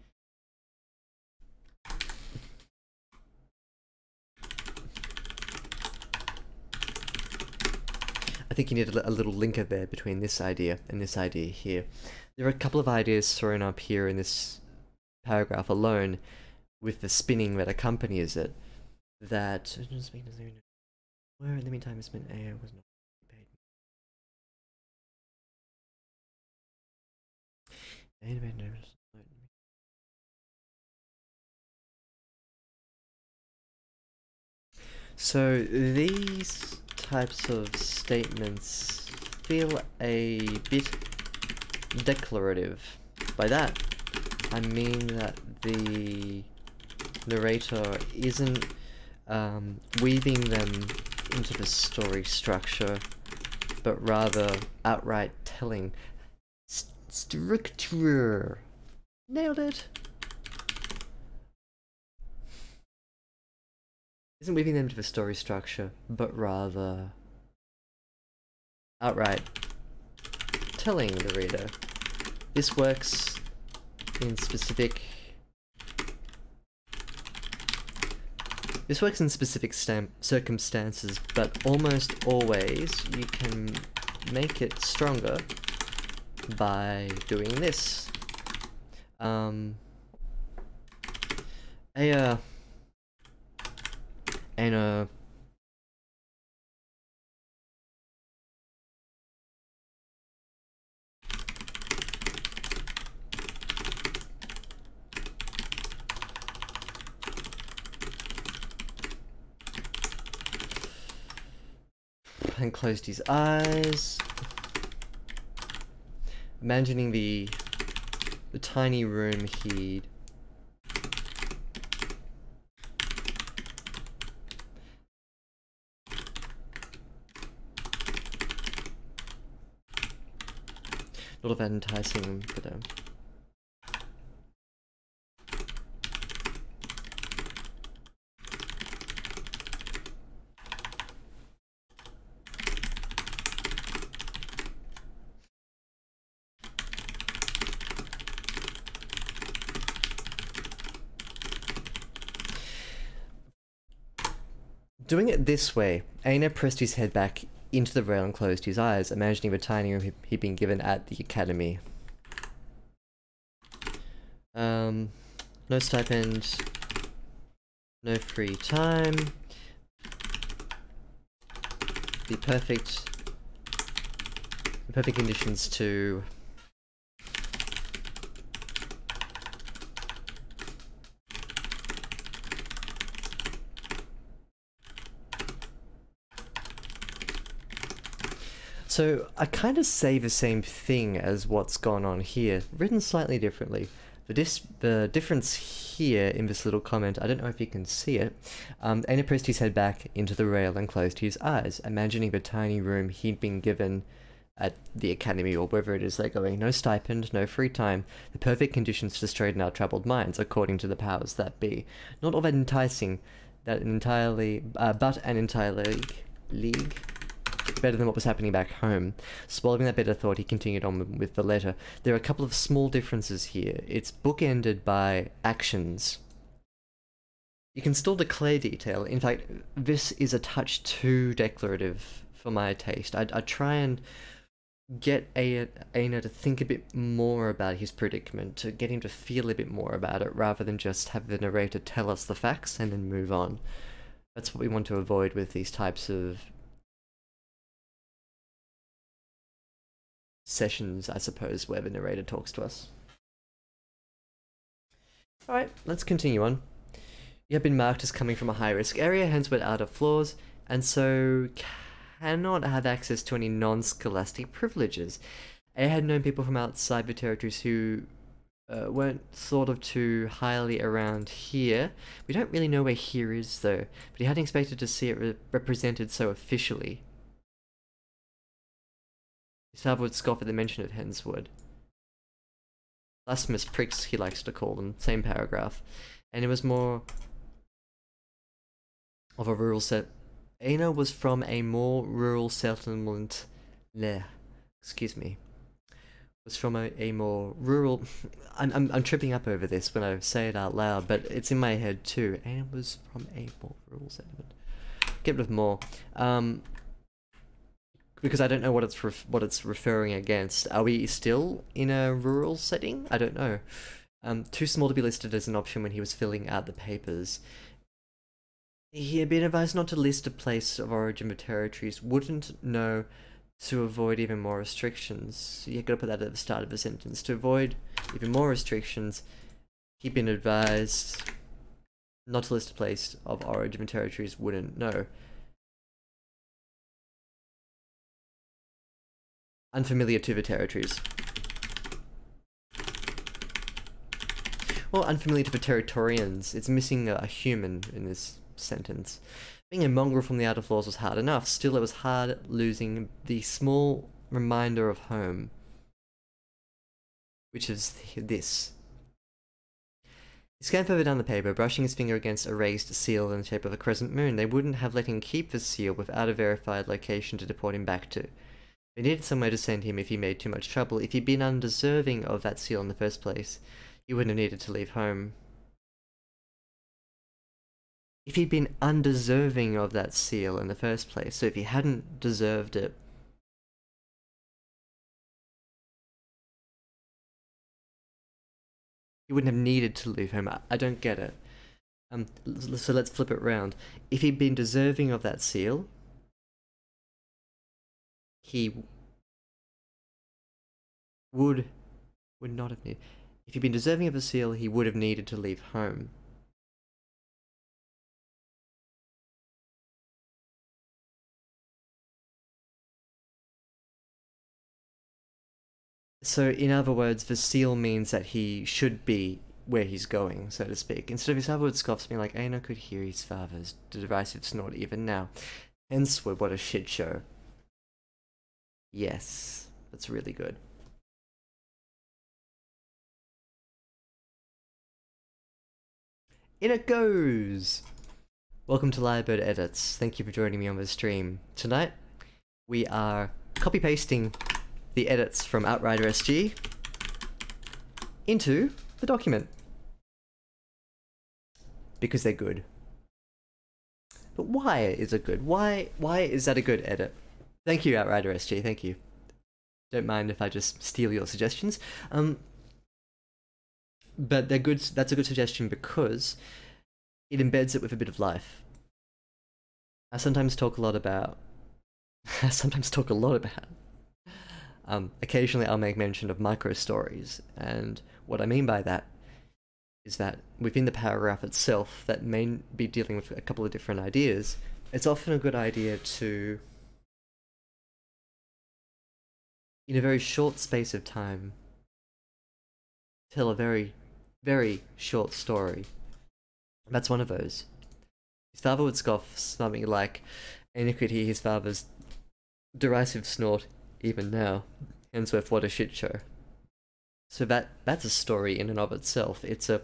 I think you need a little linker there between this idea and this idea here. There are a couple of ideas thrown up here in this paragraph alone, with the spinning that accompanies it, that where in the meantime has been A was not paid. So these types of statements feel a bit declarative. By that, I mean that the narrator isn't weaving them into the story structure, but rather outright telling. Structure! Nailed it! Isn't weaving them into the story structure, but rather outright telling the reader. This works in specific circumstances, but almost always you can make it stronger by doing this. And closed his eyes, imagining the tiny room he'd not of that enticing, but doing it this way, Aina pressed his head back into the rail and closed his eyes, imagining the tiny room he'd been given at the academy. No stipend, no free time. The perfect conditions to So I kind of say the same thing as what's gone on here, written slightly differently. The difference here in this little comment, I don't know if you can see it, Aina pressed his head back into the rail and closed his eyes, imagining the tiny room he'd been given at the academy or wherever it is they're going. No stipend, no free time, the perfect conditions to straighten out troubled minds, according to the powers that be. Not all that enticing, but an entirely league better than what was happening back home. Swallowing that bitter thought, he continued on with the letter. There are a couple of small differences here. It's bookended by actions. You can still declare detail. In fact, this is a touch too declarative for my taste. I try and get Aina to think a bit more about his predicament, to get him to feel a bit more about it, rather than just have the narrator tell us the facts and then move on. That's what we want to avoid with these types of sessions, I suppose, where the narrator talks to us. Alright, let's continue on. You have been marked as coming from a high-risk area, hence we're out of floors, and so cannot have access to any non-scholastic privileges. I had known people from outside the territories who weren't thought of too highly around here. We don't really know where here is, though, but he hadn't expected to see it represented so officially. Salva would scoff at the mention of Henswood. Blasphemous pricks, he likes to call them, same paragraph. And it was more of a rural Aina was from a more rural settlement. Bleh, excuse me. Was from a more rural. I'm tripping up over this when I say it out loud, but it's in my head too. Aina was from a more rural settlement. Get rid of more. Because I don't know what it's referring against. Are we still in a rural setting? I don't know. Too small to be listed as an option when he was filling out the papers. He had been advised not to list a place of origin of territories. Wouldn't know to avoid even more restrictions. You gotta put that at the start of a sentence. To avoid even more restrictions, he'd been advised not to list a place of origin of territories. Wouldn't know. Unfamiliar to the territories. Well, unfamiliar to the Territorians. It's missing a human in this sentence. Being a mongrel from the outer floors was hard enough. Still, it was hard losing the small reminder of home, which is this. He scanned further down the paper, brushing his finger against a raised seal in the shape of a crescent moon. They wouldn't have let him keep the seal without a verified location to deport him back to. They needed somewhere to send him if he made too much trouble. If he'd been undeserving of that seal in the first place, he wouldn't have needed to leave home. If he'd been undeserving of that seal in the first place, so if he hadn't deserved it, he wouldn't have needed to leave home. I don't get it. So let's flip it round. If he'd been deserving of that seal, he would not have needed. If he'd been deserving of a seal, he would have needed to leave home. So, in other words, the seal means that he should be where he's going, so to speak. Instead of his father would scoff me like, Aina could hear his father's derisive snort even now. Henceforth, what a shit show. Yes, that's really good. In it goes! Welcome to Lyrebird Edits. Thank you for joining me on the stream. Tonight, we are copy-pasting the edits from OutRiderSG into the document. Because they're good. But why is it good? Why is that a good edit? Thank you, OutRiderSG, thank you. Don't mind if I just steal your suggestions. But they're good. That's a good suggestion because it embeds it with a bit of life. I sometimes talk a lot about. Occasionally, I'll make mention of micro stories, and what I mean by that is that within the paragraph itself, that may be dealing with a couple of different ideas. It's often a good idea to, in a very short space of time, tell a very, very short story. That's one of those. His father would scoff something like, Aina could hear his father's derisive snort even now. Henceforth, what a shit show. So that's a story in and of itself. It's a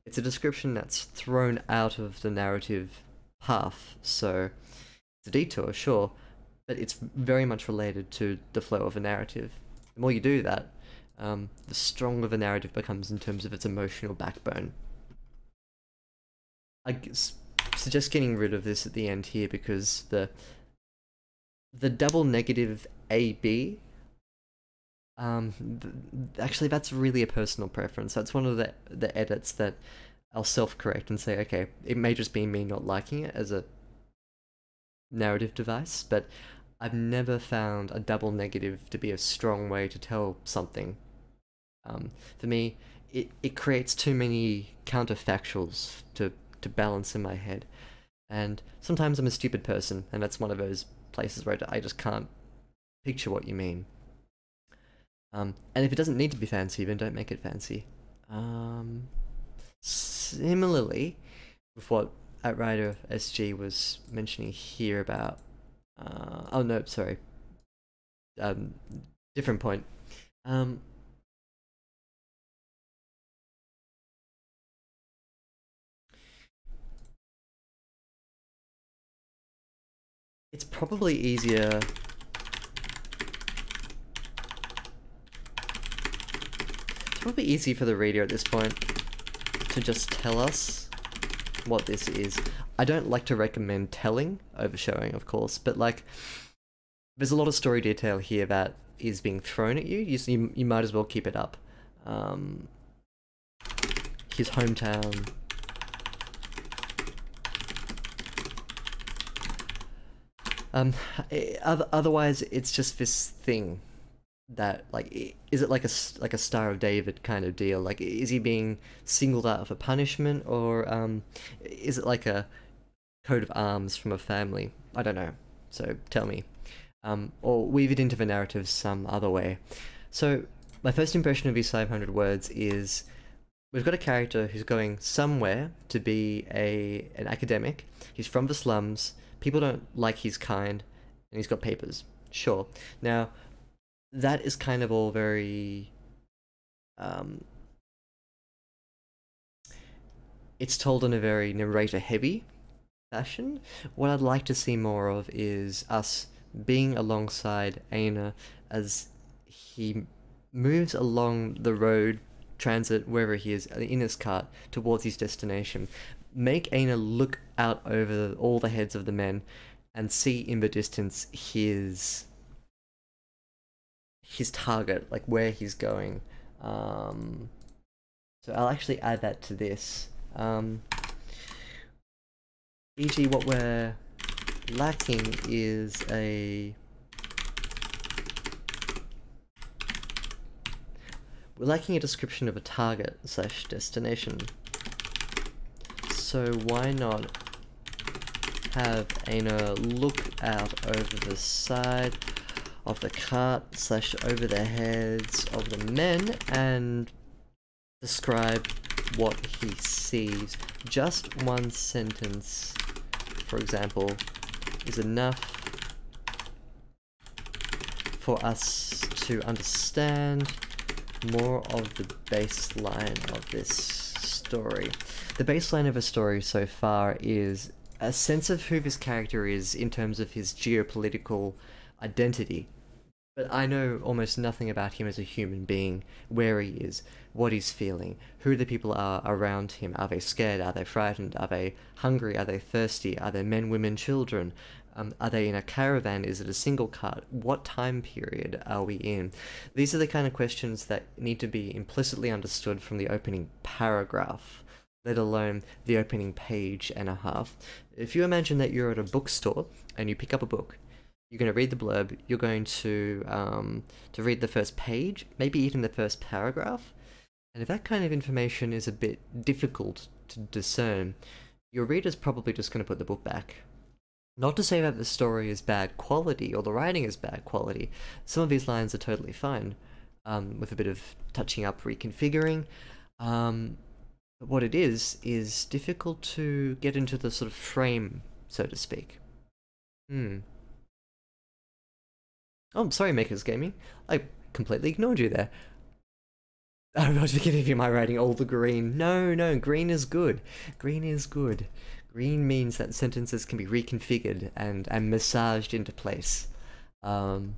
description that's thrown out of the narrative path. So it's a detour, sure, but it's very much related to the flow of a narrative. The more you do that, the stronger the narrative becomes in terms of its emotional backbone. I suggest getting rid of this at the end here because the double negative AB, actually that's really a personal preference. That's one of the edits that I'll self-correct and say, okay, it may just be me not liking it as a narrative device, but I've never found a double negative to be a strong way to tell something. For me, it creates too many counterfactuals to balance in my head. And sometimes I'm a stupid person, and that's one of those places where I just can't picture what you mean. And if it doesn't need to be fancy, then don't make it fancy. Similarly, with what Outrider SG was mentioning here about... oh no, sorry. Different point. it's probably easier. It's probably easy for the reader at this point to just tell us what this is. I don't like to recommend telling over showing, of course, but like, there's a lot of story detail here that is being thrown at you. You might as well keep it up. His hometown. Otherwise, it's just this thing that, like, is it like a Star of David kind of deal? Like, is he being singled out for punishment, or is it like a coat of arms from a family? I don't know. So tell me, or weave it into the narrative some other way. So my first impression of these 500 words is we've got a character who's going somewhere to be an academic. He's from the slums. People don't like his kind, and he's got papers. Sure. Now, that is kind of all very... it's told in a very narrator-heavy fashion. What I'd like to see more of is us being alongside Aina as he moves along the road, transit, wherever he is, in his cart, towards his destination. Make Aina look out over all the heads of the men and see in the distance his target, like where he's going. So I'll actually add that to this. E.g., what we're lacking is we're lacking a description of a target / destination. So why not have Aina look out over the side of the cart / over the heads of the men and describe what he sees. Just one sentence, for example, is enough for us to understand more of the baseline of this story. The baseline of a story so far is a sense of who this character is in terms of his geopolitical identity. But I know almost nothing about him as a human being, where he is, what he's feeling, who the people are around him. Are they scared? Are they frightened? Are they hungry? Are they thirsty? Are they men, women, children? Are they in a caravan? Is it a single cart? What time period are we in? These are the kind of questions that need to be implicitly understood from the opening paragraph, let alone the opening page and a half. If you imagine that you're at a bookstore and you pick up a book, you're going to read the blurb, you're going to read the first page, maybe even the first paragraph, and if that kind of information is a bit difficult to discern, your reader's probably just going to put the book back. Not to say that the story is bad quality or the writing is bad quality. Some of these lines are totally fine, with a bit of touching up, reconfiguring. But what it is difficult to get into the sort of frame, so to speak. Oh, I'm sorry, Makers Gaming. I completely ignored you there. I'm not forgiving you my writing all the green. No, green is good. Green is good. Green means that sentences can be reconfigured and massaged into place. Even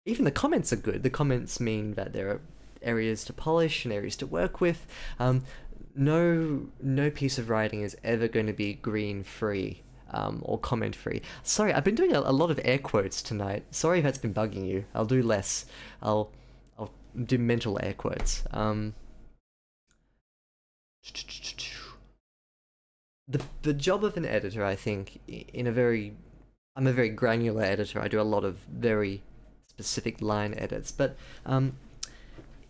the comments are good. The comments mean that there are areas to polish and areas to work with. No piece of writing is ever going to be green free. Or comment free. Sorry, I've been doing a lot of air quotes tonight. Sorry if that's been bugging you. I'll do less. I'll do mental air quotes. The job of an editor, I think, I'm a very granular editor. I do a lot of very specific line edits, but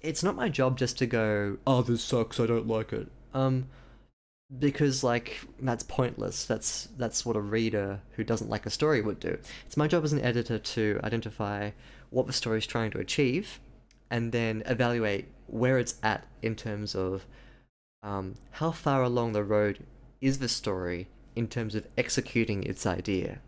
it's not my job just to go, oh, this sucks, I don't like it. Because, like, that's pointless. That's what a reader who doesn't like a story would do. It's my job as an editor to identify what the story is trying to achieve, and then evaluate where it's at in terms of how far along the road is the story in terms of executing its idea.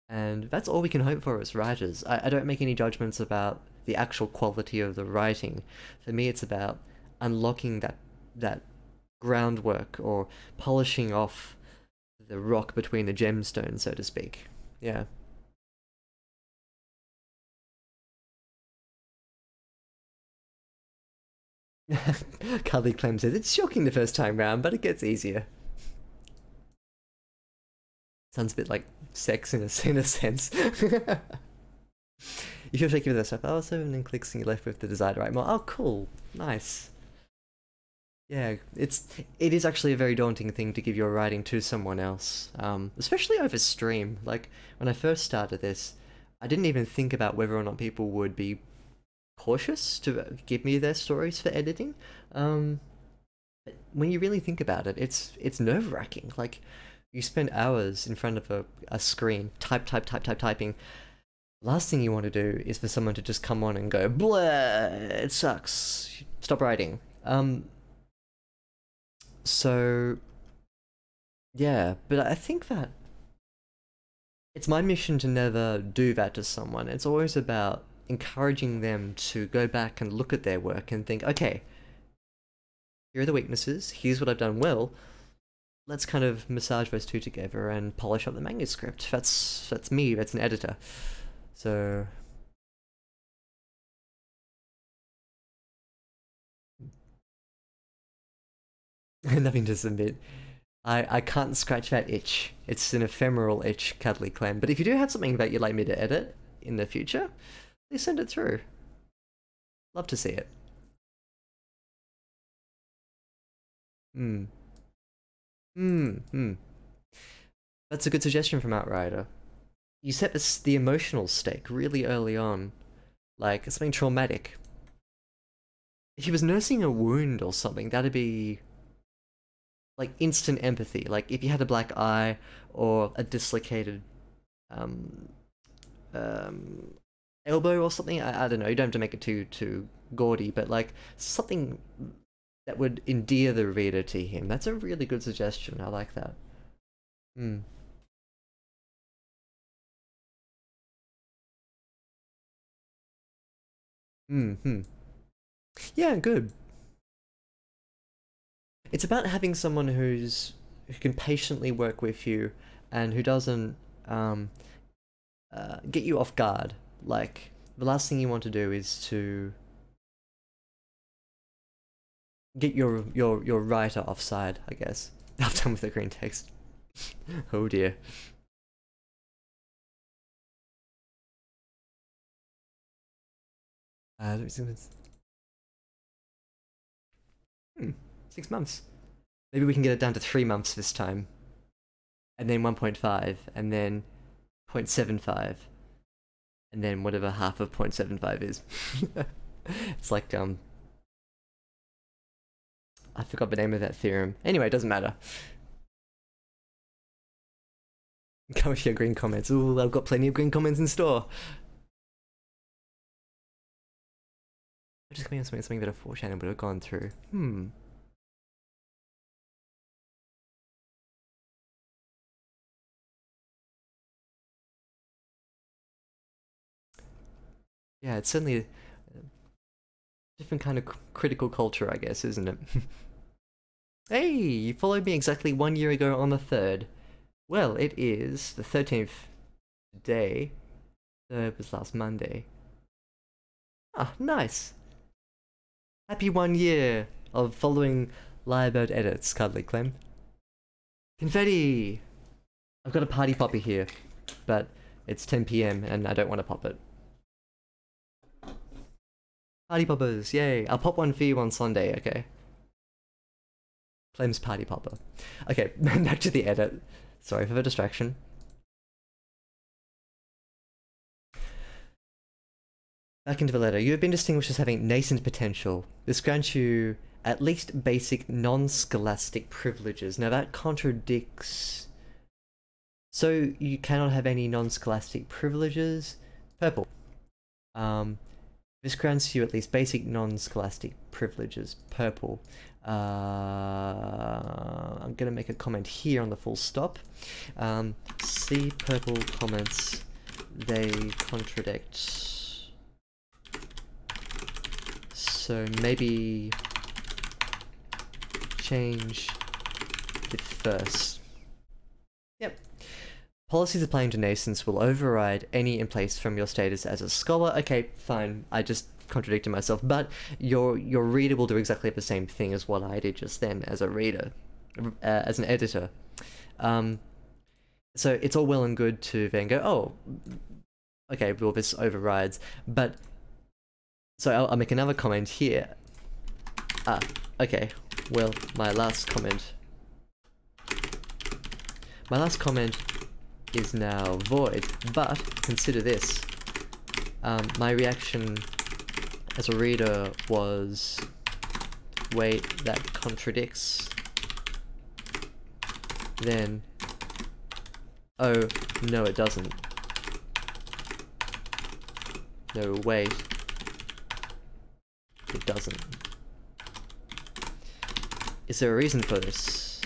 And that's all we can hope for as writers. I don't make any judgments about the actual quality of the writing. For me, it's about unlocking that groundwork, or polishing off the rock between the gemstones, so to speak. Yeah. Cuddly Clem says, it's shocking the first time round, but it gets easier. Sounds a bit like sex in a sense. You feel shaky with that stuff. Oh, 7 clicks and you're left with the desire to write more. Oh, cool. Nice. Yeah, it is actually a very daunting thing to give your writing to someone else, especially over stream. Like, when I first started this, I didn't even think about whether or not people would be cautious to give me their stories for editing. But when you really think about it, it's nerve-wracking. Like, you spend hours in front of a screen, typing. Last thing you want to do is for someone to just come on and go, blah, it sucks, stop writing. So, yeah, but I think that it's my mission to never do that to someone. It's always about encouraging them to go back and look at their work and think, okay, here are the weaknesses, here's what I've done well, let's kind of massage those two together and polish up the manuscript. That's me, that's an editor. So... nothing to submit. I can't scratch that itch. It's an ephemeral itch, Cuddly Clem. But if you do have something that you'd like me to edit in the future, please send it through. Love to see it. That's a good suggestion from Outrider. You set the emotional stake really early on. Like, something traumatic. If he was nursing a wound or something, that'd be... like, instant empathy. Like, if you had a black eye or a dislocated elbow or something, I don't know, you don't have to make it too gaudy, but like something that would endear the reader to him. That's a really good suggestion. I like that. Yeah, good. It's about having someone who can patiently work with you and who doesn't get you off guard. Like, the last thing you want to do is to get your writer offside, I guess. I'm done with the green text. Oh dear. Let me see this. 6 months. Maybe we can get it down to 3 months this time. And then 1.5, and then 0.75. And then whatever half of 0.75 is. It's like, I forgot the name of that theorem. Anyway, it doesn't matter. Come with your green comments. Ooh, I've got plenty of green comments in store. I'm just coming on something that a 4chan would have gone through. Yeah, it's certainly a different kind of critical culture, I guess, isn't it? Hey, you followed me exactly 1 year ago on the 3rd. Well, it is the 13th day. It was last Monday. Ah, nice. Happy 1 year of following Lyrebird edits, Cuddly Clem. Confetti! I've got a party popper here, but it's 10 PM and I don't want to pop it. Party poppers, yay! I'll pop one for you on Sunday, okay? Clem's party popper. Okay, back to the edit. Sorry for the distraction. Back into the letter. You have been distinguished as having nascent potential. This grants you at least basic non-scholastic privileges. Now that contradicts... So you cannot have any non-scholastic privileges? Purple. This grants you at least basic non-scholastic privileges. Purple. I'm gonna make a comment here on the full stop. See purple comments. They contradict. So maybe change it first. Yep. Policies applying to nascents will override any in place from your status as a scholar. Okay, fine. I just contradicted myself, but your reader will do exactly the same thing as what I did just then as a reader, as an editor. So it's all well and good to then go, oh, okay, well this overrides, but so I'll make another comment here. Okay, well, my last comment is now void, but consider this. My reaction as a reader was, wait, that contradicts. Then, oh, no it doesn't. No, wait. It doesn't. Is there a reason for this?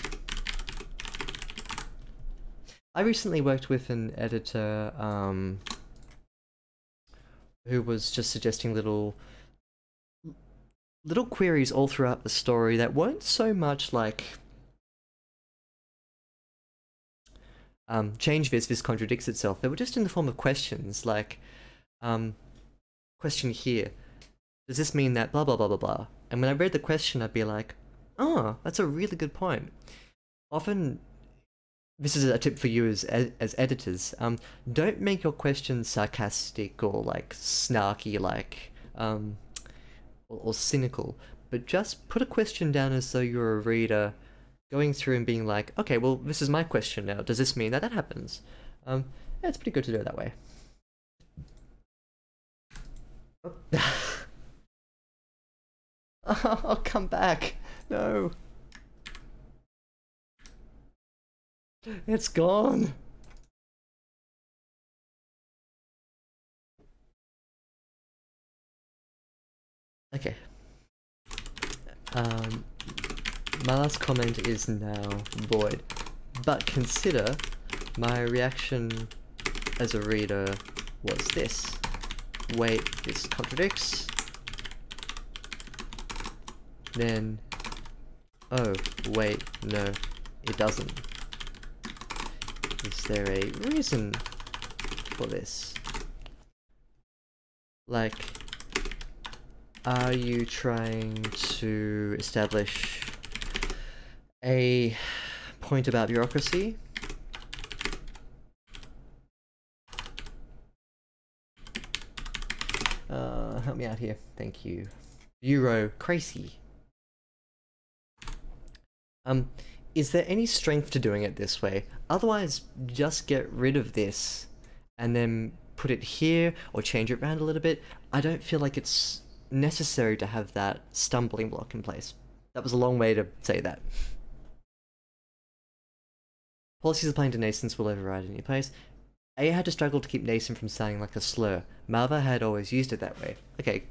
I recently worked with an editor who was just suggesting little queries all throughout the story that weren't so much like change this contradicts itself. They were just in the form of questions, like question here, does this mean that blah blah blah blah blah? And when I read the question, I'd be like, oh, that's a really good point. Often, this is a tip for you as editors, don't make your questions sarcastic or like snarky, like or cynical, but just put a question down as though you're a reader going through and being like, okay, well, this is my question now, does this mean that that happens? Yeah, it's pretty good to do it that way. Oh, I'll come back. No. It's gone. Okay. My last comment is now void, but consider my reaction as a reader was this. Wait, this contradicts. Then, oh, wait, no, it doesn't. Is there a reason for this? Like, are you trying to establish a point about bureaucracy? Help me out here, thank you. Bureaucracy. Is there any strength to doing it this way? Otherwise, just get rid of this and then put it here or change it around a little bit. I don't feel like it's necessary to have that stumbling block in place. That was a long way to say that. Policies applying to nascents will override any place. A had to struggle to keep nascent from sounding like a slur. Malva had always used it that way. Okay.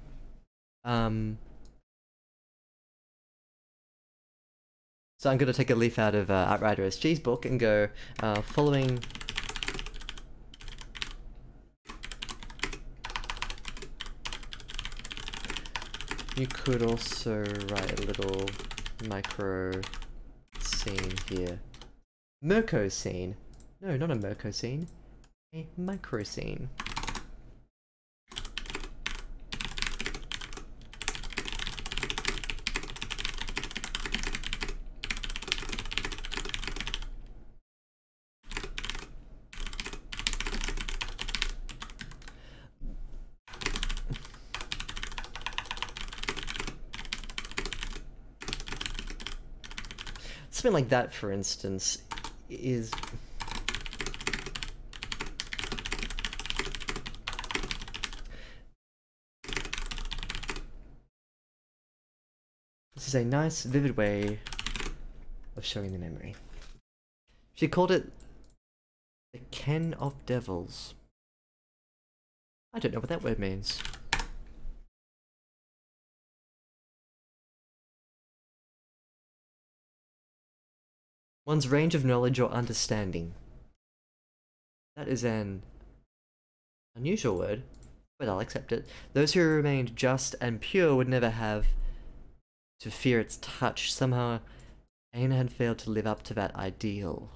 So I'm going to take a leaf out of RightAsRainMan's book and go, following... You could also write a little micro scene here. Mirko scene. No, not a Mirko scene. A micro scene. Something like that, for instance, is... This is a nice, vivid way of showing the memory. She called it the Ken of Devils. I don't know what that word means. One's range of knowledge or understanding. That is an unusual word, but I'll accept it. Those who remained just and pure would never have to fear its touch. Somehow, Aina had failed to live up to that ideal.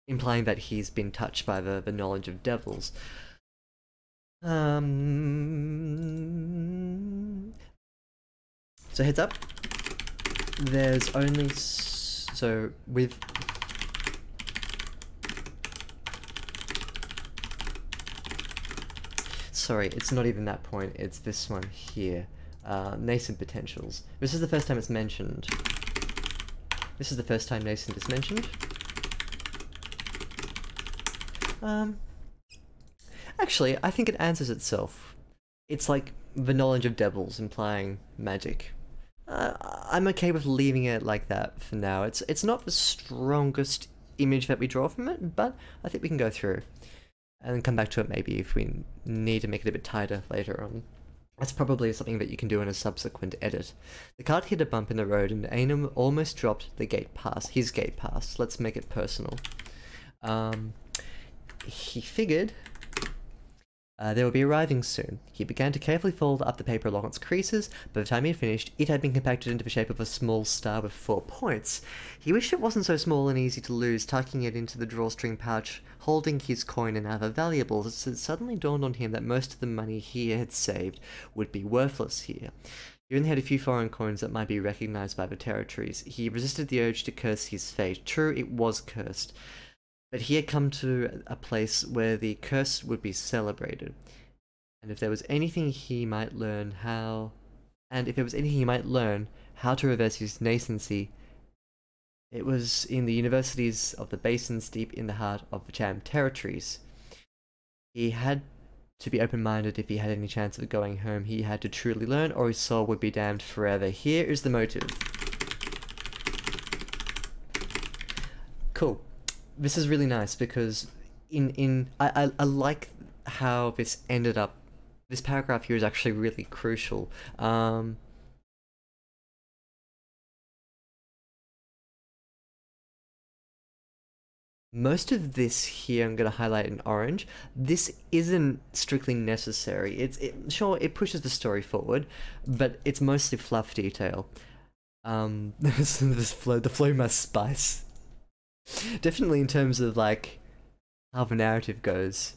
implying that he's been touched by the knowledge of devils. So heads up, there's only so with sorry, it's not even that point, it's this one here. Nascent potentials. This is the first time it's mentioned. This is the first time nascent is mentioned. Actually, I think it answers itself. It's like the knowledge of devils implying magic. I'm okay with leaving it like that for now. It's not the strongest image that we draw from it, but I think we can go through and then come back to it maybe if we need to make it a bit tighter later on. That's probably something that you can do in a subsequent edit. The cart hit a bump in the road and Ainham almost dropped the gate pass, his gate pass. Let's make it personal. He figured they would be arriving soon. He began to carefully fold up the paper along its creases. By the time he had finished, it had been compacted into the shape of a small star with 4 points. He wished it wasn't so small and easy to lose, tucking it into the drawstring pouch, holding his coin and other valuables. It suddenly dawned on him that most of the money he had saved would be worthless here. He only had a few foreign coins that might be recognized by the territories. He resisted the urge to curse his fate. True, it was cursed. But he had come to a place where the curse would be celebrated. And if there was anything he might learn how... to reverse his nascency, it was in the universities of the basins deep in the heart of the Cham territories. He had to be open-minded if he had any chance of going home. He had to truly learn, or his soul would be damned forever. Here is the motive. Cool. This is really nice because I like how this ended up. This paragraph here is actually really crucial. Most of this here I'm going to highlight in orange. This isn't strictly necessary. Sure, it pushes the story forward, but it's mostly fluff detail. The flow must spice. Definitely in terms of like how the narrative goes.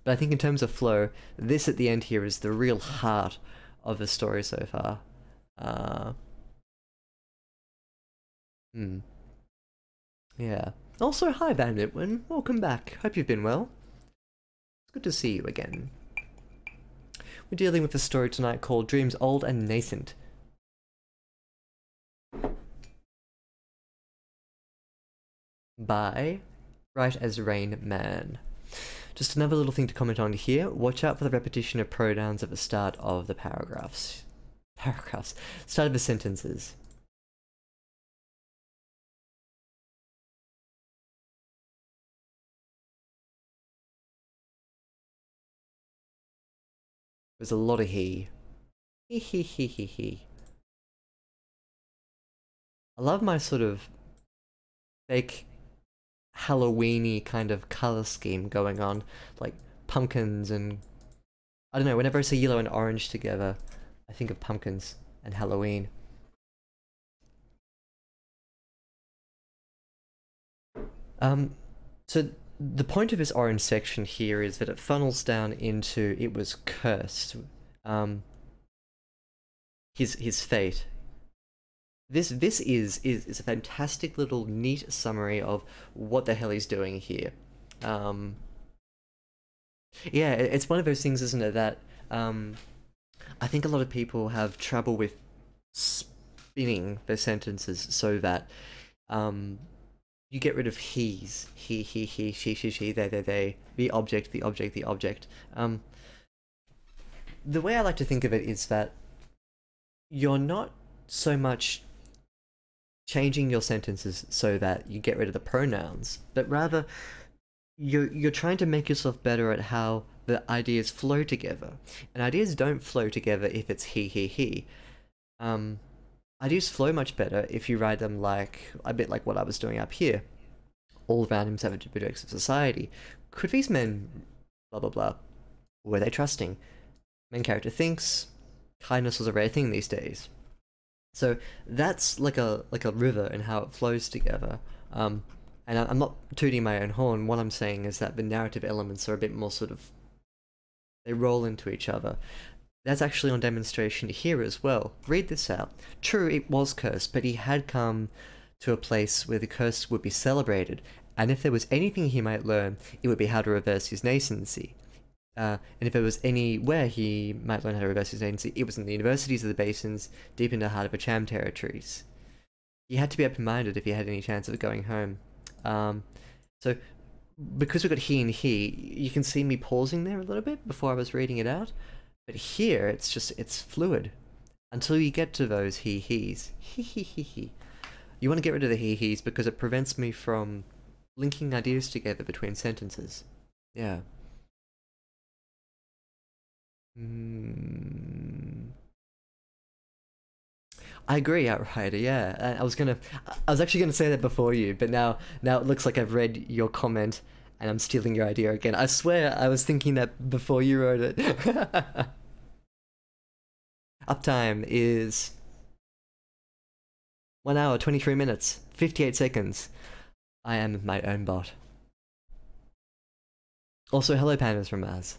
But I think in terms of flow, this at the end here is the real heart of the story so far. Yeah. Also, hi Banditwin, welcome back. Hope you've been well. It's good to see you again. We're dealing with a story tonight called Dreams Old and Nascent. By RightAsRainMan. Just another little thing to comment on here. Watch out for the repetition of pronouns at the start of the paragraphs. Start of the sentences. There's a lot of he. He. I love my sort of fake Halloweeny kind of color scheme going on, like pumpkins and I don't know, whenever I see yellow and orange together, I think of pumpkins and Halloween. So the point of this orange section here is that it funnels down into it was cursed. His fate. This is a fantastic little neat summary of what the hell he's doing here. Yeah, it's one of those things, isn't it, that I think a lot of people have trouble with spinning their sentences so that you get rid of he's, he, she, they, the object. The way I like to think of it is that you're not so much changing your sentences so that you get rid of the pronouns, but rather you're trying to make yourself better at how the ideas flow together. And ideas don't flow together if it's he. Ideas flow much better if you write them like a bit like what I was doing up here. All around him savage objects of society. Could these men blah blah blah? Were they trusting? Main character thinks kindness was a rare thing these days. So that's like a river and how it flows together. And And I'm not tooting my own horn. What I'm saying is that the narrative elements are a bit more sort of, they roll into each other. That's actually on demonstration here as well. Read this out. True, it was cursed, but he had come to a place where the curse would be celebrated, and if there was anything he might learn, it would be how to reverse his nascency. And if there was anywhere he might learn how to reverse his nascency, it was in the universities of the basins, deep in the heart of the Cham territories. He had to be open-minded if he had any chance of going home. So, because we've got he and he, you can see me pausing there a little bit before I was reading it out. But here, it's fluid. Until you get to those he-he's. He-he-he-he. You want to get rid of the he-he's because it prevents me from linking ideas together between sentences. Yeah. I agree, Outrider, yeah. I was actually gonna say that before you, but now it looks like I've read your comment and I'm stealing your idea again. I swear I was thinking that before you wrote it. Uptime is 1 hour, 23 minutes, 58 seconds. I am my own bot. Also, hello pandas from Mars.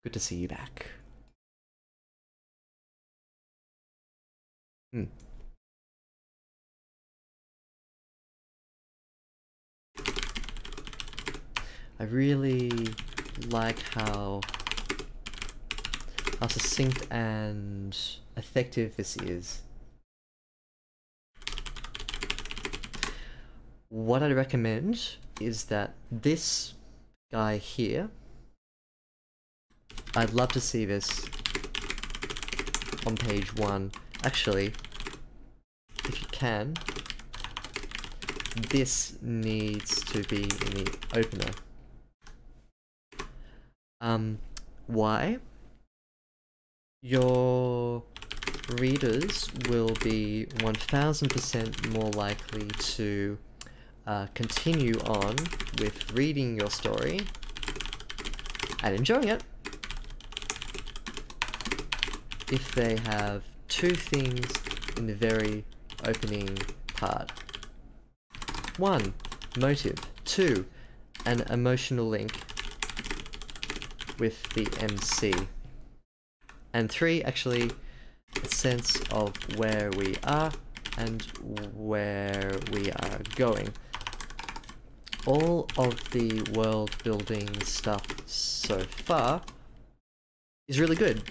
Good to see you back. I really like how succinct and effective this is. What I'd recommend is that this guy here, I'd love to see this on page 1. Actually, if you can, this needs to be in the opener. Why? Your readers will be 1000% more likely to continue on with reading your story and enjoying it if they have 2 things in the very opening part. 1, motive. 2, an emotional link with the MC. And 3, actually, a sense of where we are and where we are going. All of the world building stuff so far is really good.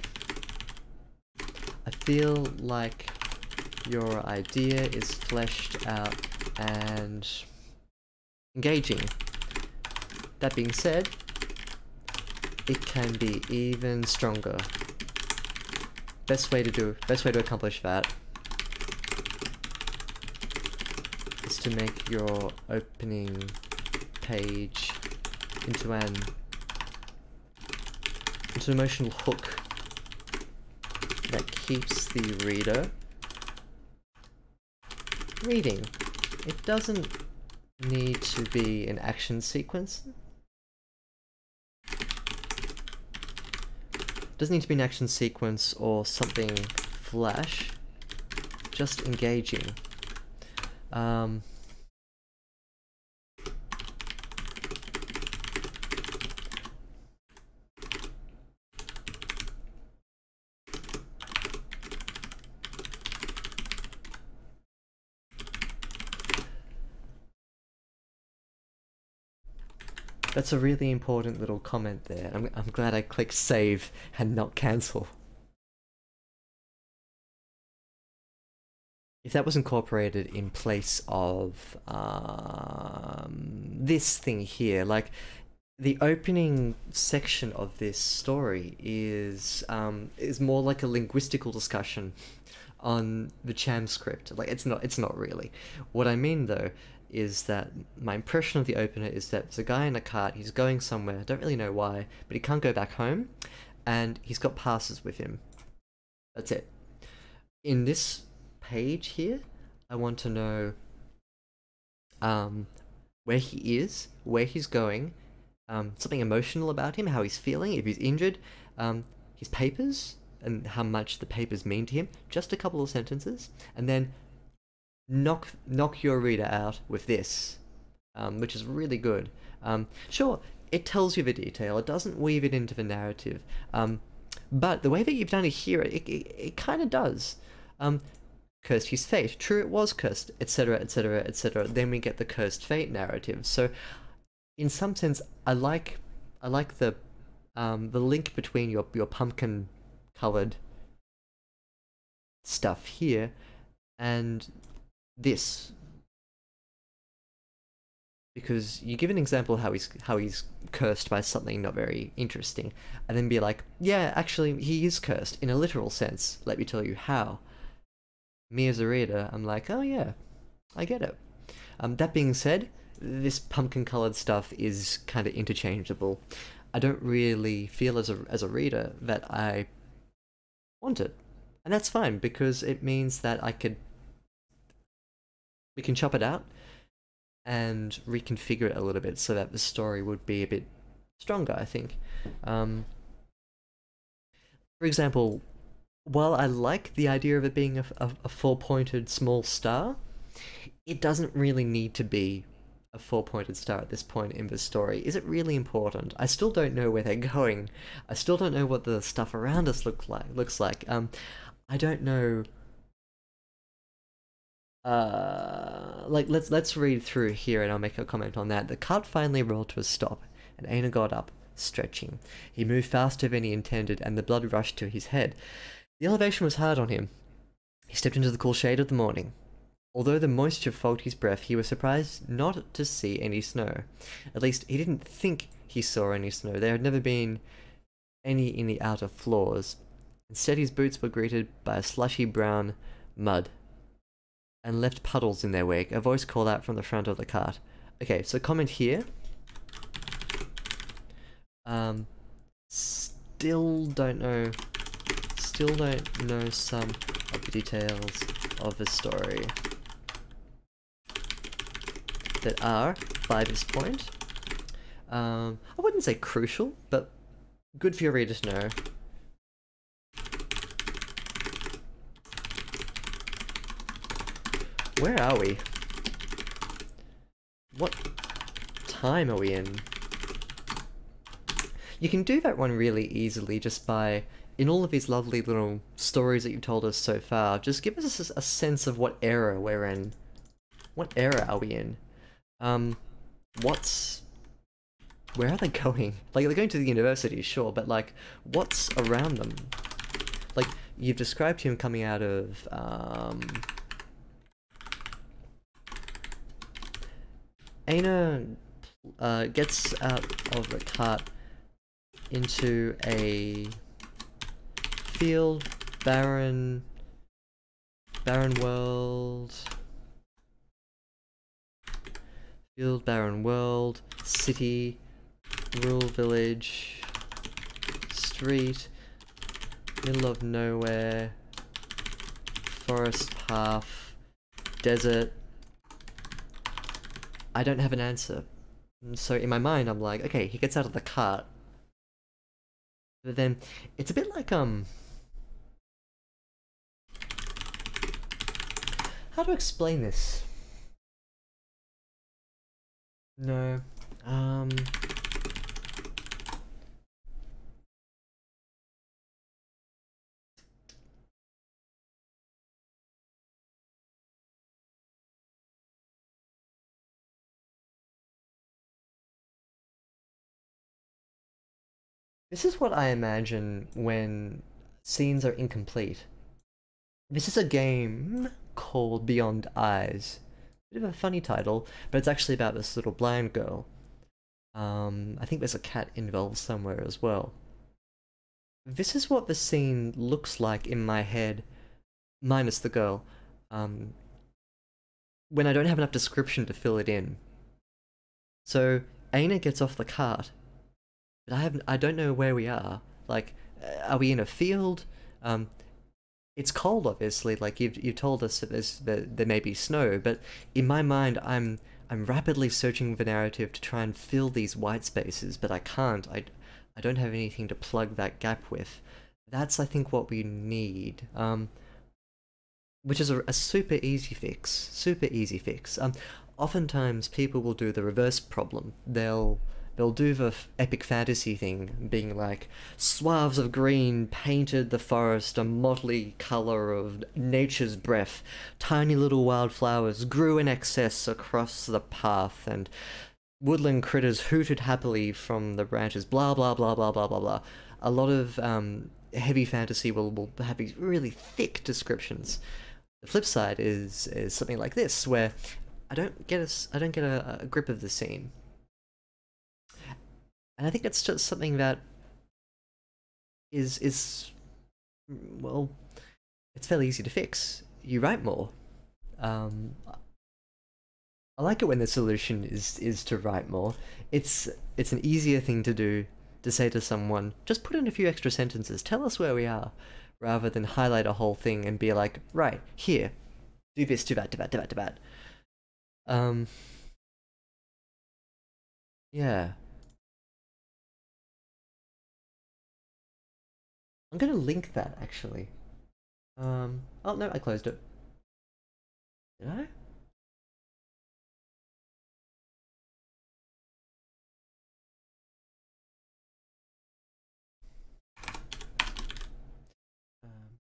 I feel like your idea is fleshed out and engaging. That being said, it can be even stronger. Best way to accomplish that is to make your opening page into an emotional hook that keeps the reader reading. It doesn't need to be an action sequence. Doesn't need to be an action sequence or something flash. Just engaging. That's a really important little comment there. I'm glad I clicked save and not cancel. If that was incorporated in place of this thing here, like the opening section of this story is more like a linguistical discussion on the Cham script. Like it's not really. What I mean though is that my impression of the opener is that there's a guy in a cart, he's going somewhere, I don't really know why, but he can't go back home, and he's got passes with him. That's it. In this page here, I want to know where he is, where he's going, something emotional about him, how he's feeling, if he's injured, his papers, and how much the papers mean to him, just a couple of sentences, and then knock your reader out with this, which is really good. Sure, it tells you the detail. It doesn't weave it into the narrative. But the way that you've done it here, it kind of does. Cursed his fate. True, it was cursed, etc., etc., etc. Then we get the cursed fate narrative. So, in some sense, I like the link between your pumpkin colored stuff here and this, because you give an example of how he's cursed by something not very interesting, and then be like, yeah, actually he is cursed in a literal sense. Let me tell you how. Me as a reader, I'm like, oh yeah, I get it. That being said, this pumpkin colored stuff is kind of interchangeable. I don't really feel as a reader that I want it, and that's fine because it means that we can chop it out and reconfigure it a little bit so that the story would be a bit stronger, I think. For example, while I like the idea of it being a four-pointed small star, it doesn't really need to be a four-pointed star at this point in the story. Is it really important? I still don't know where they're going. I still don't know what the stuff around us looks like. I don't know. Like let's read through here and I'll make a comment on that. The cart finally rolled to a stop, and Aina got up, stretching. He moved faster than he intended, and the blood rushed to his head. The elevation was hard on him. He stepped into the cool shade of the morning. Although the moisture fogged his breath, he was surprised not to see any snow. At least, he didn't think he saw any snow. There had never been any in the outer floors. Instead, his boots were greeted by a slushy brown mud, and left puddles in their wake. A voice called out from the front of the cart. Okay, so comment here. Still don't know some of the details of the story that are, by this point, I wouldn't say crucial, but good for your reader to know. Where are we? What time are we in? You can do that one really easily just by, in all of these lovely little stories that you've told us so far, just give us a sense of what era we're in. What era are we in? Where are they going? Like, they're going to the university, sure, but like, what's around them? Like, you've described him coming out of, Aina gets out of the cart into a field, barren world, city, rural village, street, middle of nowhere, forest path, desert. I don't have an answer. So in my mind, I'm like, okay, he gets out of the cart. But then, it's a bit like, how to explain this? No. This is what I imagine when scenes are incomplete. This is a game called Beyond Eyes. Bit of a funny title, but it's actually about this little blind girl. I think there's a cat involved somewhere as well. This is what the scene looks like in my head, minus the girl, when I don't have enough description to fill it in. So, Aina gets off the cart, but I don't know where we are. Like, are we in a field? It's cold, obviously. Like you've told us that there may be snow, but in my mind, I'm rapidly searching the narrative to try and fill these white spaces, but I can't. I don't have anything to plug that gap with. That's, I think, what we need. which is a super easy fix. Super easy fix. Oftentimes people will do the reverse problem. They'll do the epic fantasy thing, being like, swaths of green painted the forest a motley colour of nature's breath. Tiny little wildflowers grew in excess across the path, and woodland critters hooted happily from the branches. Blah blah blah blah blah blah blah. A lot of heavy fantasy will have these really thick descriptions. The flip side is something like this, where I don't get a grip of the scene, and I think that's just something that is well, it's fairly easy to fix. You write more. Um, I like it when the solution is to write more. It's an easier thing to do to say to someone, just put in a few extra sentences, tell us where we are, rather than highlight a whole thing and be like, right, here, do this, do that, do that, do that, do that. Um, yeah. I'm gonna link that actually. Oh no, I closed it. Did I? Um,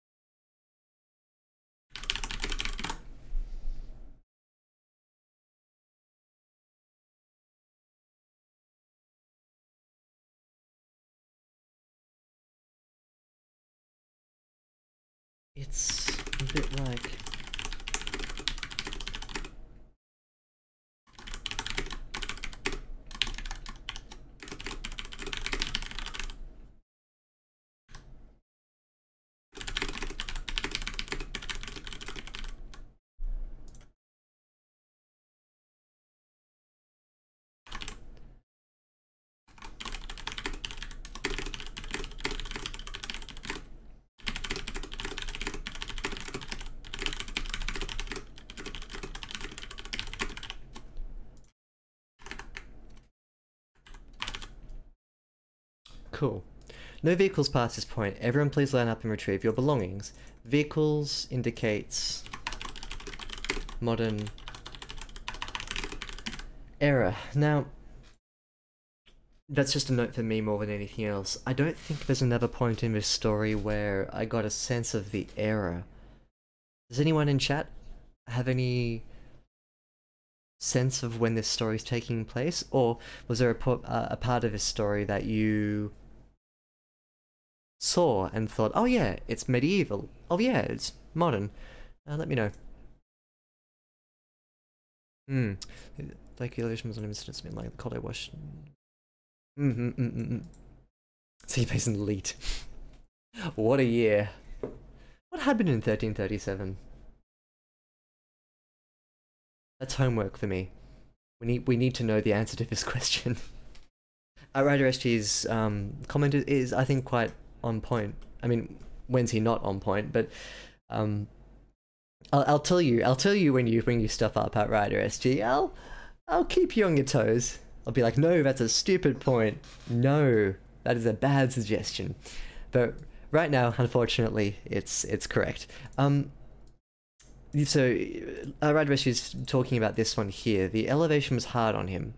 it's a bit like. Cool. No vehicles past this point. Everyone please line up and retrieve your belongings. Vehicles indicates modern era. Now, that's just a note for me more than anything else. I don't think there's another point in this story where I got a sense of the era. Does anyone in chat have any sense of when this story's taking place? Or was there a part of this story that you saw and thought, oh yeah, it's medieval. Oh yeah, it's modern. Let me know. Hmm. Like the illusion was an instance like the cold I wash. So you're based in Leet. What a year. What happened in 1337? That's homework for me. We need to know the answer to this question. RightAsRainMan's comment is I think quite on point. I mean, when's he not on point? But I'll tell you when you bring your stuff up at RightAsRainMan. I'll keep you on your toes. I'll be like, no, that's a stupid point. No, that is a bad suggestion. But right now, unfortunately, it's correct. So RightAsRainMan's talking about this one here. The elevation was hard on him.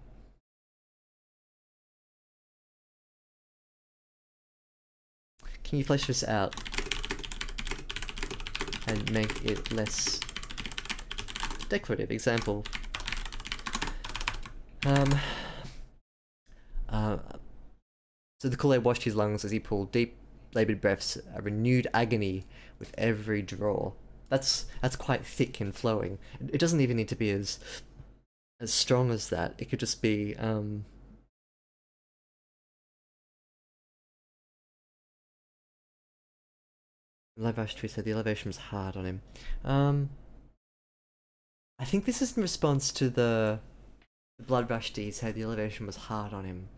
Can you flesh this out and make it less decorative? Example. So the Kool-Aid washed his lungs as he pulled deep, laboured breaths, a renewed agony with every draw. That's quite thick and flowing. It doesn't even need to be as strong as that. It could just be Levash said the elevation was hard on him. I think this is in response to the Blood Rushdie said the elevation was hard on him.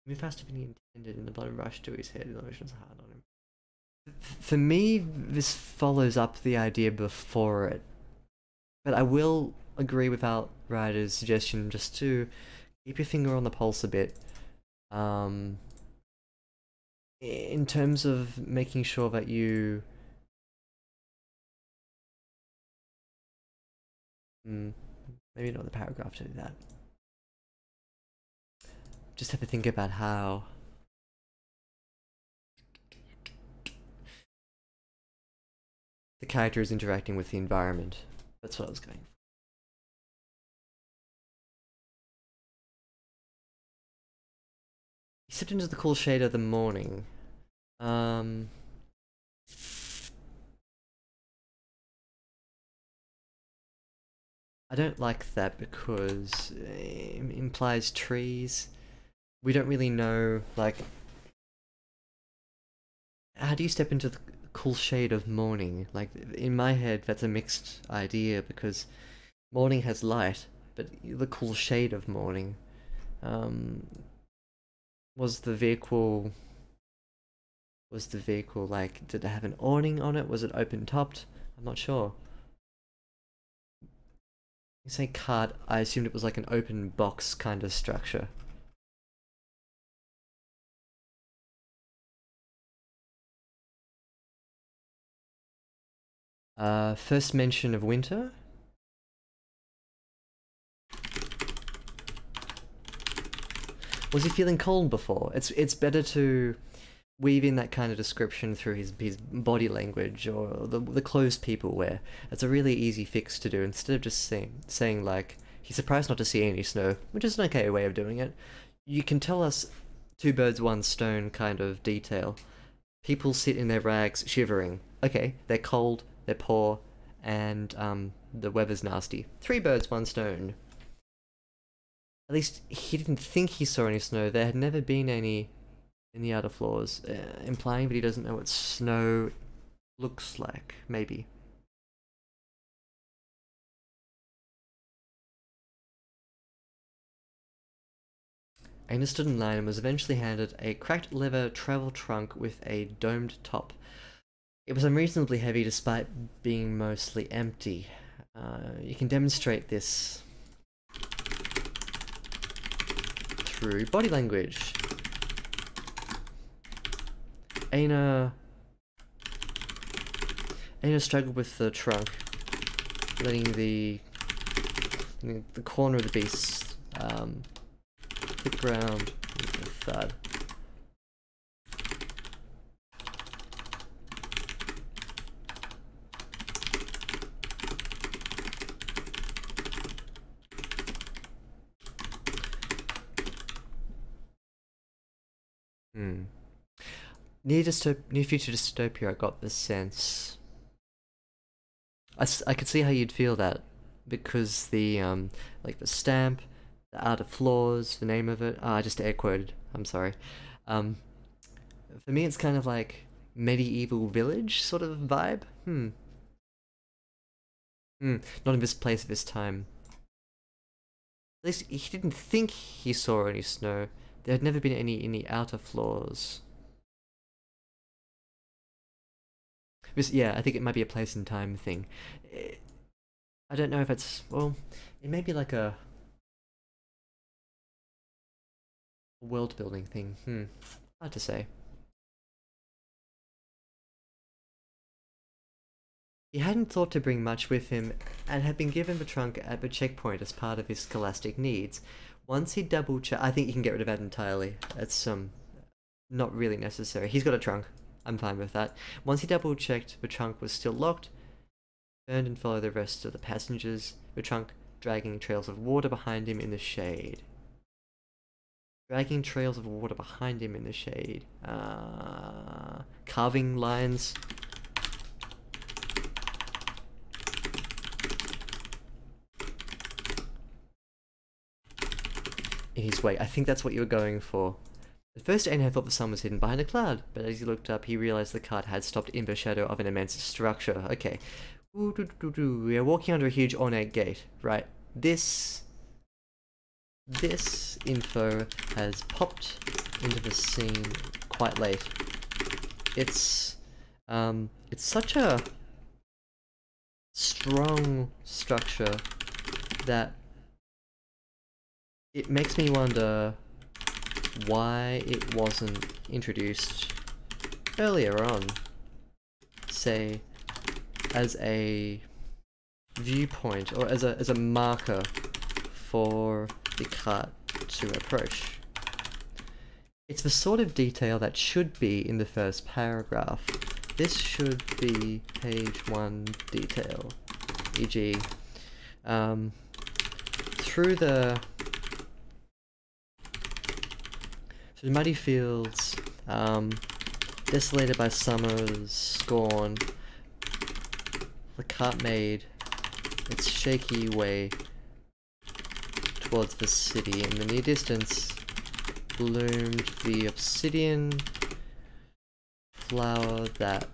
Move faster than he intended in the Blood Rush to his head, the elevation was hard on him. For me, this follows up the idea before it. But I will agree with Outrider's suggestion just to keep your finger on the pulse a bit. In terms of making sure that you Hmm. Maybe not the paragraph to do that. Just have to think about how the character is interacting with the environment. That's what I was going for. He slipped into the cool shade of the morning. I don't like that because it implies trees. We don't really know, like, how do you step into the cool shade of morning? Like, in my head, that's a mixed idea because morning has light, but the cool shade of morning. Um, was the vehicle like, did it have an awning on it? Was it open topped? I'm not sure. You say cart, I assumed it was like an open box kind of structure. First mention of winter? Was he feeling cold before? It's better to weave in that kind of description through his body language or the clothes people wear. It's a really easy fix to do instead of just saying like he's surprised not to see any snow, which is an okay way of doing it. You can tell us two birds one stone kind of detail. People sit in their rags shivering. Okay, they're cold, they're poor, and the weather's nasty. Three birds one stone. At least he didn't think he saw any snow. There had never been any in the outer floors, implying that he doesn't know what snow looks like, maybe. Aina stood in line and was eventually handed a cracked leather travel trunk with a domed top. It was unreasonably heavy despite being mostly empty. You can demonstrate this through body language. Aina struggled with the trunk, letting the corner of the beast hit the ground with a thud. Near future dystopia, I got the sense. I could see how you'd feel that because the like the stamp, the outer floors, the name of it. I just air quoted. I'm sorry. Um, for me, it's kind of like medieval village sort of vibe. Not in this place at this time. At least he didn't think he saw any snow. There had never been any in the outer floors. Yeah, I think it might be a place and time thing. I don't know if it's, well, it may be like a world building thing. Hard to say. He hadn't thought to bring much with him and had been given the trunk at the checkpoint as part of his scholastic needs. Once he double checked, I think you can get rid of that entirely. It's not really necessary. He's got a trunk. I'm fine with that. Once he double checked the trunk was still locked, turned and followed the rest of the passengers, the trunk dragging trails of water behind him in the shade. Dragging trails of water behind him in the shade. Carving lines. In his way. I think that's what you were going for. At first, Aina thought the sun was hidden behind a cloud, but as he looked up, he realized the cart had stopped in the shadow of an immense structure. Okay. We are walking under a huge ornate gate. Right. This info has popped into the scene quite late. It's such a strong structure that it makes me wonder why it wasn't introduced earlier on, say, as a viewpoint, or as a marker for the cart to approach. It's the sort of detail that should be in the first paragraph. This should be page 1 detail, e.g. through the muddy fields, desolated by summer's scorn, the cart made its shaky way towards the city. In the near distance bloomed the obsidian flower that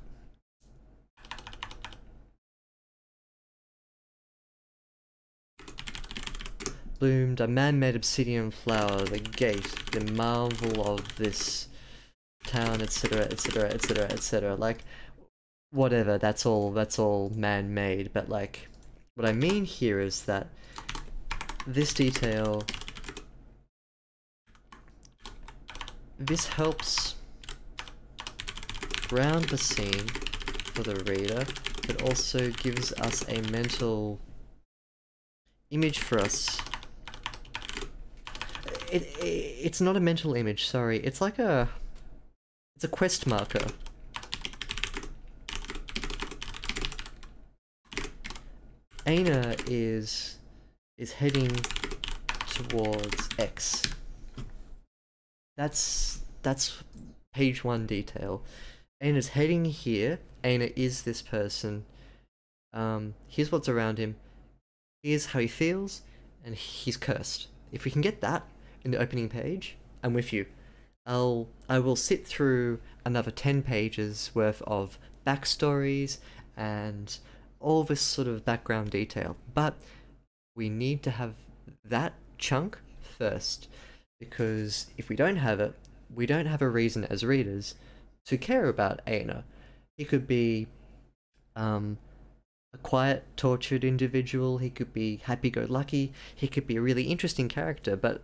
bloomed, a man-made obsidian flower, the gate, the marvel of this town, etc, etc, etc, etc. Like, whatever, that's all man-made, but like, what I mean here is that this detail, this helps ground the scene for the reader, but also gives us a mental image for us. It's not a mental image, sorry, it's like it's a quest marker. Aina is heading towards X. That's page 1 detail. Aina's heading here. Aina is this person. Here's what's around him. Here's how he feels, and he's cursed. If we can get that in the opening page, I'm with you. I will sit through another 10 pages worth of backstories and all this sort of background detail, but we need to have that chunk first, because if we don't have it, we don't have a reason as readers to care about Aina. He could be a quiet, tortured individual, he could be happy-go-lucky, he could be a really interesting character, but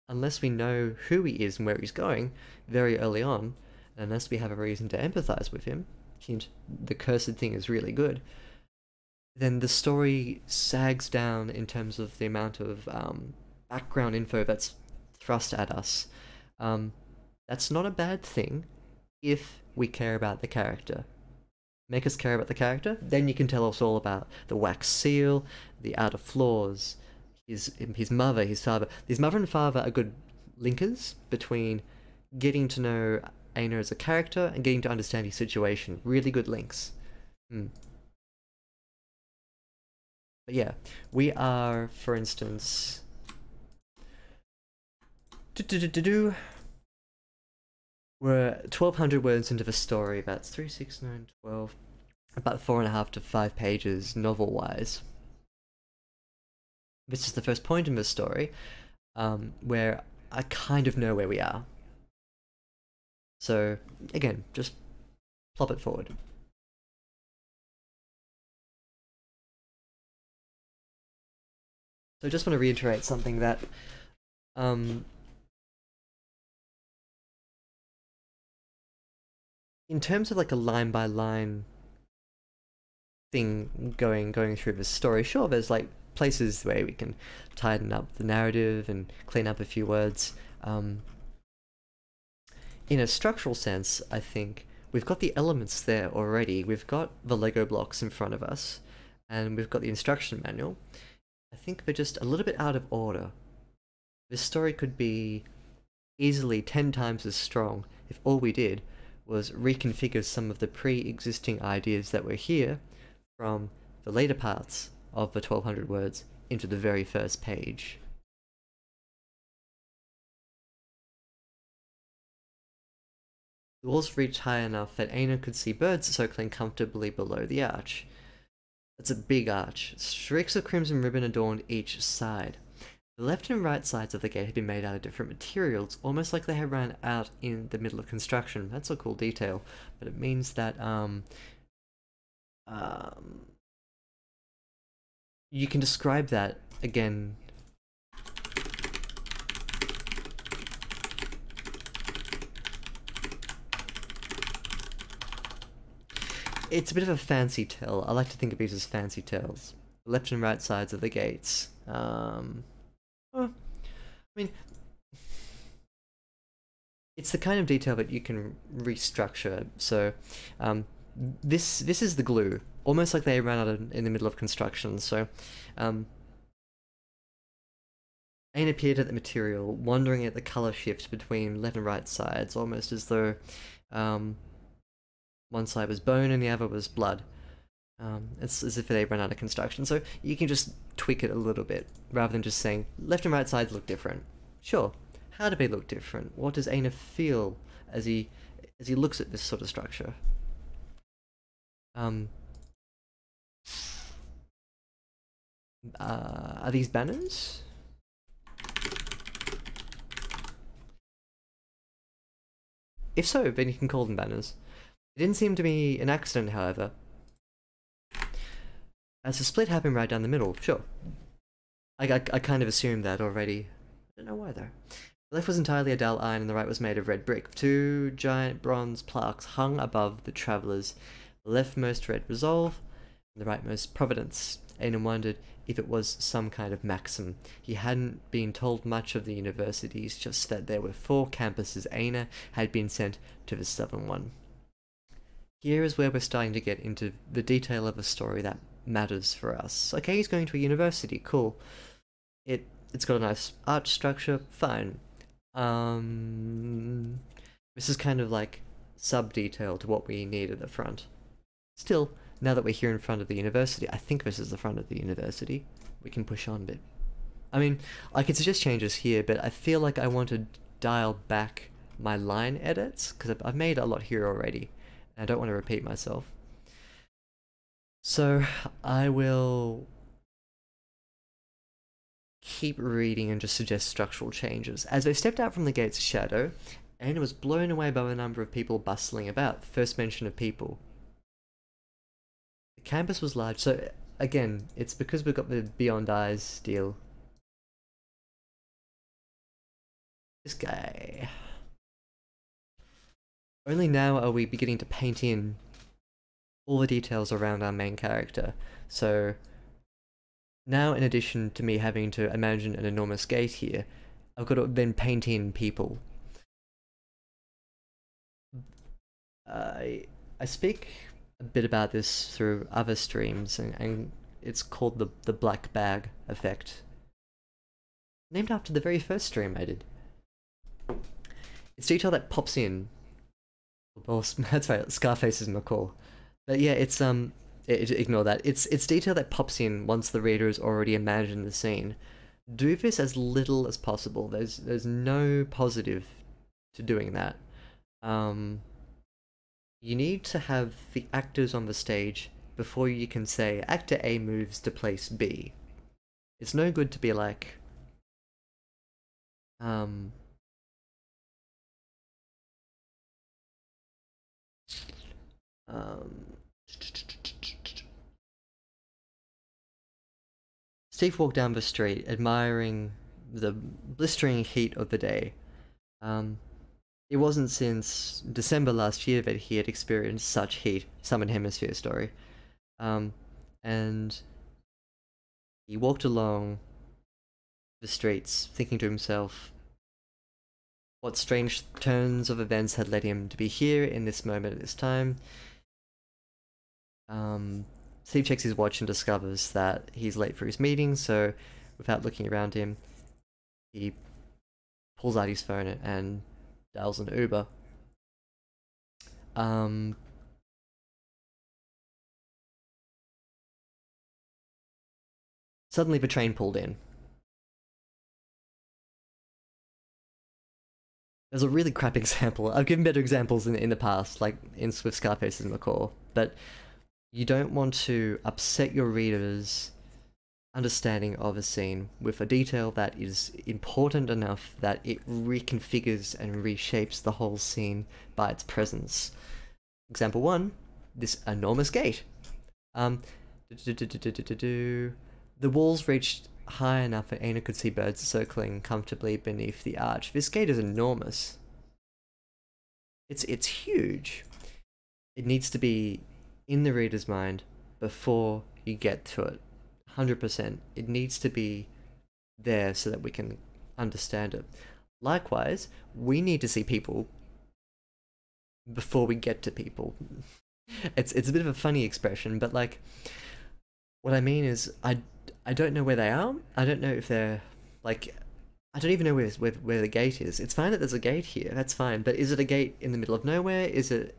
unless we know who he is and where he's going very early on, unless we have a reason to empathize with him, hint, the cursed thing is really good, then the story sags down in terms of the amount of background info that's thrust at us. That's not a bad thing if we care about the character. Make us care about the character, then you can tell us all about the wax seal, the outer floors, his mother, his father. His mother and father are good linkers between getting to know Aina as a character and getting to understand his situation. Really good links. But yeah, we are, for instance, we're 1,200 words into the story. That's 3, 6, 9, 12, about 4.5 to 5 pages novel-wise. This is the first point in the story where I kind of know where we are. So again, just plop it forward. So I just want to reiterate something that in terms of like a line by line thing going through the story, sure, there's like places where we can tighten up the narrative and clean up a few words. In a structural sense, I think we've got the elements there already. We've got the Lego blocks in front of us, and we've got the instruction manual. I think they're just a little bit out of order. This story could be easily 10 times as strong if all we did was reconfigure some of the pre-existing ideas that were here from the later parts of the 1,200 words into the very first page. The walls reached high enough that Aina could see birds circling comfortably below the arch. It's a big arch. Streaks of crimson ribbon adorned each side. The left and right sides of the gate had been made out of different materials, almost like they had run out in the middle of construction. That's a cool detail, but it means that you can describe that again. It's a bit of a fancy tale. I like to think of these as fancy tales. the left and right sides of the gates. Well, I mean, it's the kind of detail that you can restructure. So, this is the glue, almost like they ran out in the middle of construction. So, Ain appeared at the material, wondering at the color shift between left and right sides, almost as though one side was bone and the other was blood. It's as if they ran out of construction. So you can just tweak it a little bit, rather than just saying left and right sides look different. Sure, how do they look different? What does Aina feel as he looks at this sort of structure? Are these banners? If so, then you can call them banners. It didn't seem to be an accident, however, as the split happened right down the middle. Sure, I kind of assumed that already. I don't know why though. The left was entirely a dull iron and the right was made of red brick. Two giant bronze plaques hung above the travellers. The leftmost read Resolve, and the rightmost Providence. Aidan wondered if it was some kind of maxim. He hadn't been told much of the universities, just that there were 4 campuses. Aina had been sent to the southern one. Here is where we're starting to get into the detail of a story that matters for us. Okay, he's going to a university, cool. It's got a nice arch structure, fine. This is kind of like sub-detail to what we need at the front. Still, now that we're here in front of the university, I think this is the front of the university, we can push on a bit. I mean, I could suggest changes here, but I feel like I want to dial back my line edits, because I've made a lot here already, and I don't want to repeat myself. So, I will keep reading and just suggest structural changes. As they stepped out from the gate's shadow, Anna was blown away by the number of people bustling about. First mention of people. The campus was large, so again, it's because we've got the Beyond Eyes deal. This guy. Only now are we beginning to paint in all the details around our main character. So now, in addition to me having to imagine an enormous gate here, I've got to then paint in people. I speak a bit about this through other streams, and it's called the black bag effect. Named after the very first stream I did. It's detail that pops in. Well, that's right, Scarface is McCall. But yeah, it's ignore that. It's detail that pops in once the reader has already imagined the scene. Do this as little as possible. There's no positive to doing that. You need to have the actors on the stage before you can say actor A moves to place B. It's no good to be like Steve walked down the street, admiring the blistering heat of the day. It wasn't since December last year that he had experienced such heat, Southern Hemisphere story. And he walked along the streets, thinking to himself what strange turns of events had led him to be here in this moment at this time. Steve checks his watch and discovers that he's late for his meeting, so without looking around him, he pulls out his phone and dials an Uber. Suddenly the train pulled in. There's a really crap example. I've given better examples in the past, like in Swift Scarface's McCall, but you don't want to upset your readers' understanding of a scene with a detail that is important enough that it reconfigures and reshapes the whole scene by its presence. Example 1, this enormous gate. The walls reached high enough that Aina could see birds circling comfortably beneath the arch. This gate is enormous. It's huge. It needs to be in the reader's mind before you get to it. 100%. It needs to be there so that we can understand it. Likewise, we need to see people before we get to people. It's a bit of a funny expression, but like, what I mean is, I don't know where they are. I don't know if they're like, I don't even know where the gate is. It's fine that there's a gate here. That's fine. But is it a gate in the middle of nowhere? Is it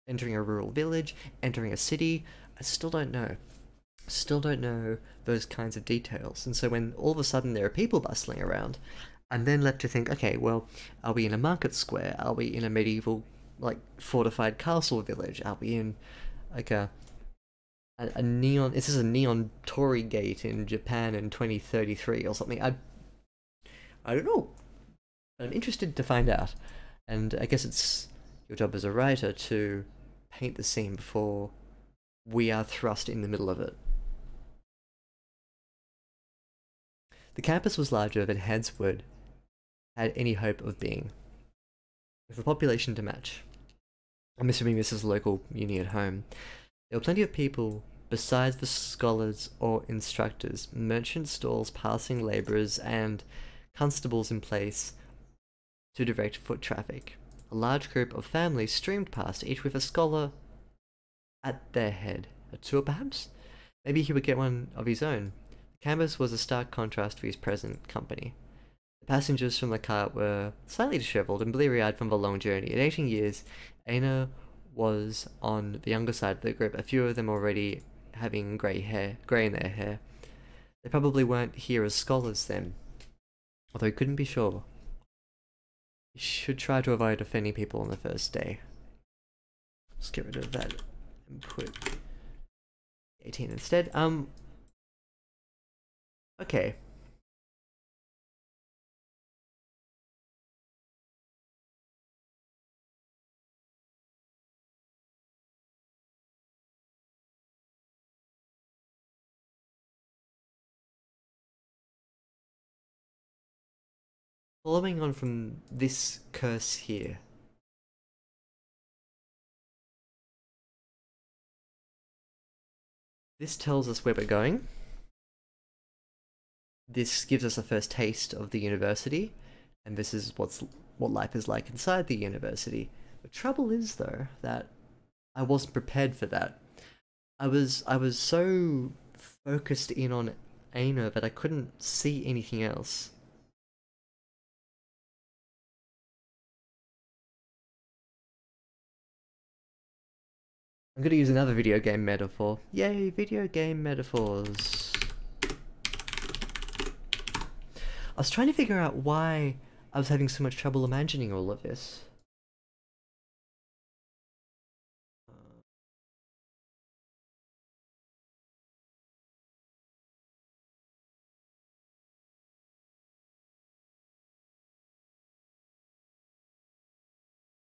entering a rural village? Entering a city? I still don't know. Still don't know those kinds of details. And so when all of a sudden there are people bustling around, I'm then left to think, okay, well, are we in a market square? Are we in a medieval, like, fortified castle village? Are we in, like, a neon... Is this a neon torii gate in Japan in 2033 or something? I don't know. But I'm interested to find out. And I guess it's your job as a writer to paint the scene before we are thrust in the middle of it. The campus was larger than Headswood had any hope of being, with a population to match. I'm assuming this is a local uni at home. There were plenty of people besides the scholars or instructors, merchant stalls, passing labourers, and constables in place to direct foot traffic. A large group of families streamed past, each with a scholar at their head. A tour, perhaps? Maybe he would get one of his own. The campus was a stark contrast to his present company. The passengers from the cart were slightly dishevelled and bleary-eyed from the long journey. At 18 years, Aina was on the younger side of the group, a few of them already having grey in their hair. They probably weren't here as scholars then, although he couldn't be sure. He should try to avoid offending people on the first day. Let's get rid of that and put 18 instead. Okay. Following on from this curse here, this tells us where we're going. This gives us a first taste of the university, and this is what life is like inside the university. The trouble is, though, that I wasn't prepared for that. I was so focused in on Aina that I couldn't see anything else. I'm gonna use another video game metaphor. Yay, video game metaphors. I was trying to figure out why I was having so much trouble imagining all of this.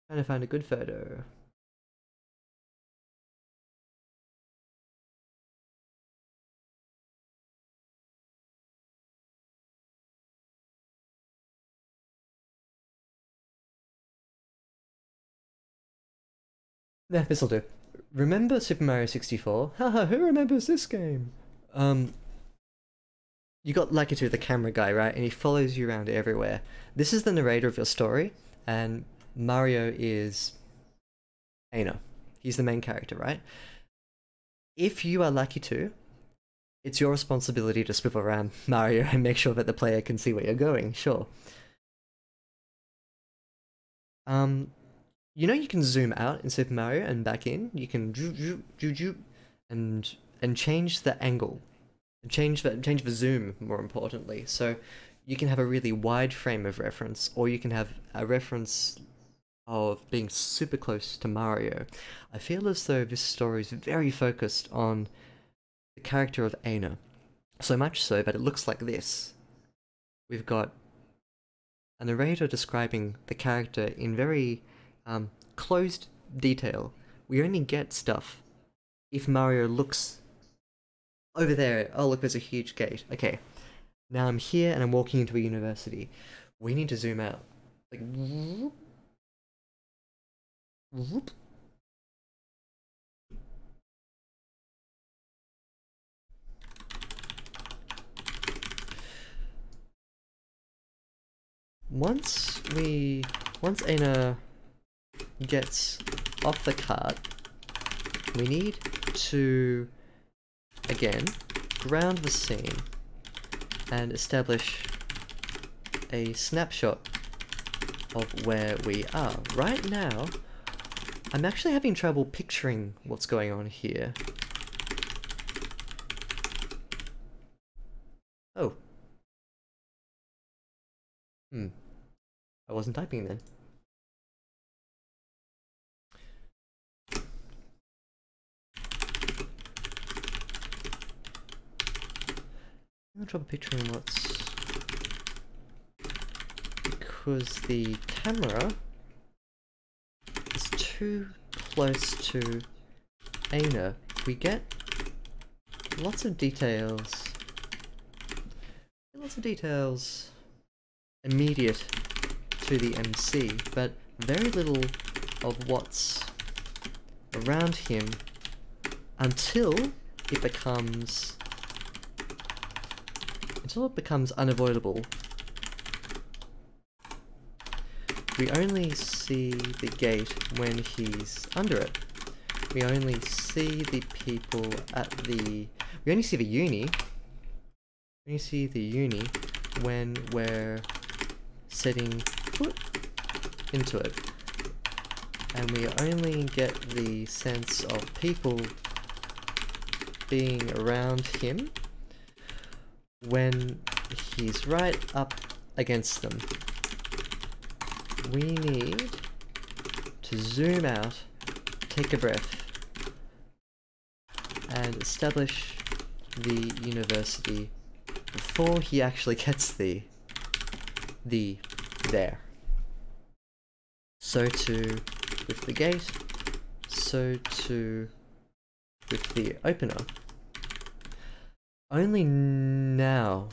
Trying to find a good photo. Yeah, this'll do. Remember Super Mario 64? Haha, who remembers this game? You got Lakitu, the camera guy, right? And he follows you around everywhere. This is the narrator of your story, and Mario is Aina. He's the main character, right? If you are Lakitu, it's your responsibility to swivel around Mario and make sure that the player can see where you're going, sure. You know you can zoom out in Super Mario and back in? You can and change the angle. And change the zoom, more importantly. So you can have a really wide frame of reference, or you can have a reference of being super close to Mario. I feel as though this story is very focused on the character of Aina. So much so that it looks like this. We've got a narrator describing the character in very closed detail. We only get stuff if Mario looks over there. Oh look, there's a huge gate. Okay, now I'm here and I'm walking into a university. We need to zoom out. Like, whoop, whoop. once Aina gets off the cart, we need to, again, ground the scene and establish a snapshot of where we are. Right now, I'm actually having trouble picturing what's going on here. Oh. I wasn't typing then. I'm having trouble picturing what's... because the camera is too close to Aina. We get lots of details. Immediate to the MC, but very little of what's around him until it becomes unavoidable. We only see the gate when he's under it. We only see the people at the... we only see the uni. We only see the uni when we're setting foot into it. And we only get the sense of people being around him when he's right up against them. We need to zoom out, take a breath, and establish the university before he actually gets the there. So too with the gate, so too with the opener. Only now,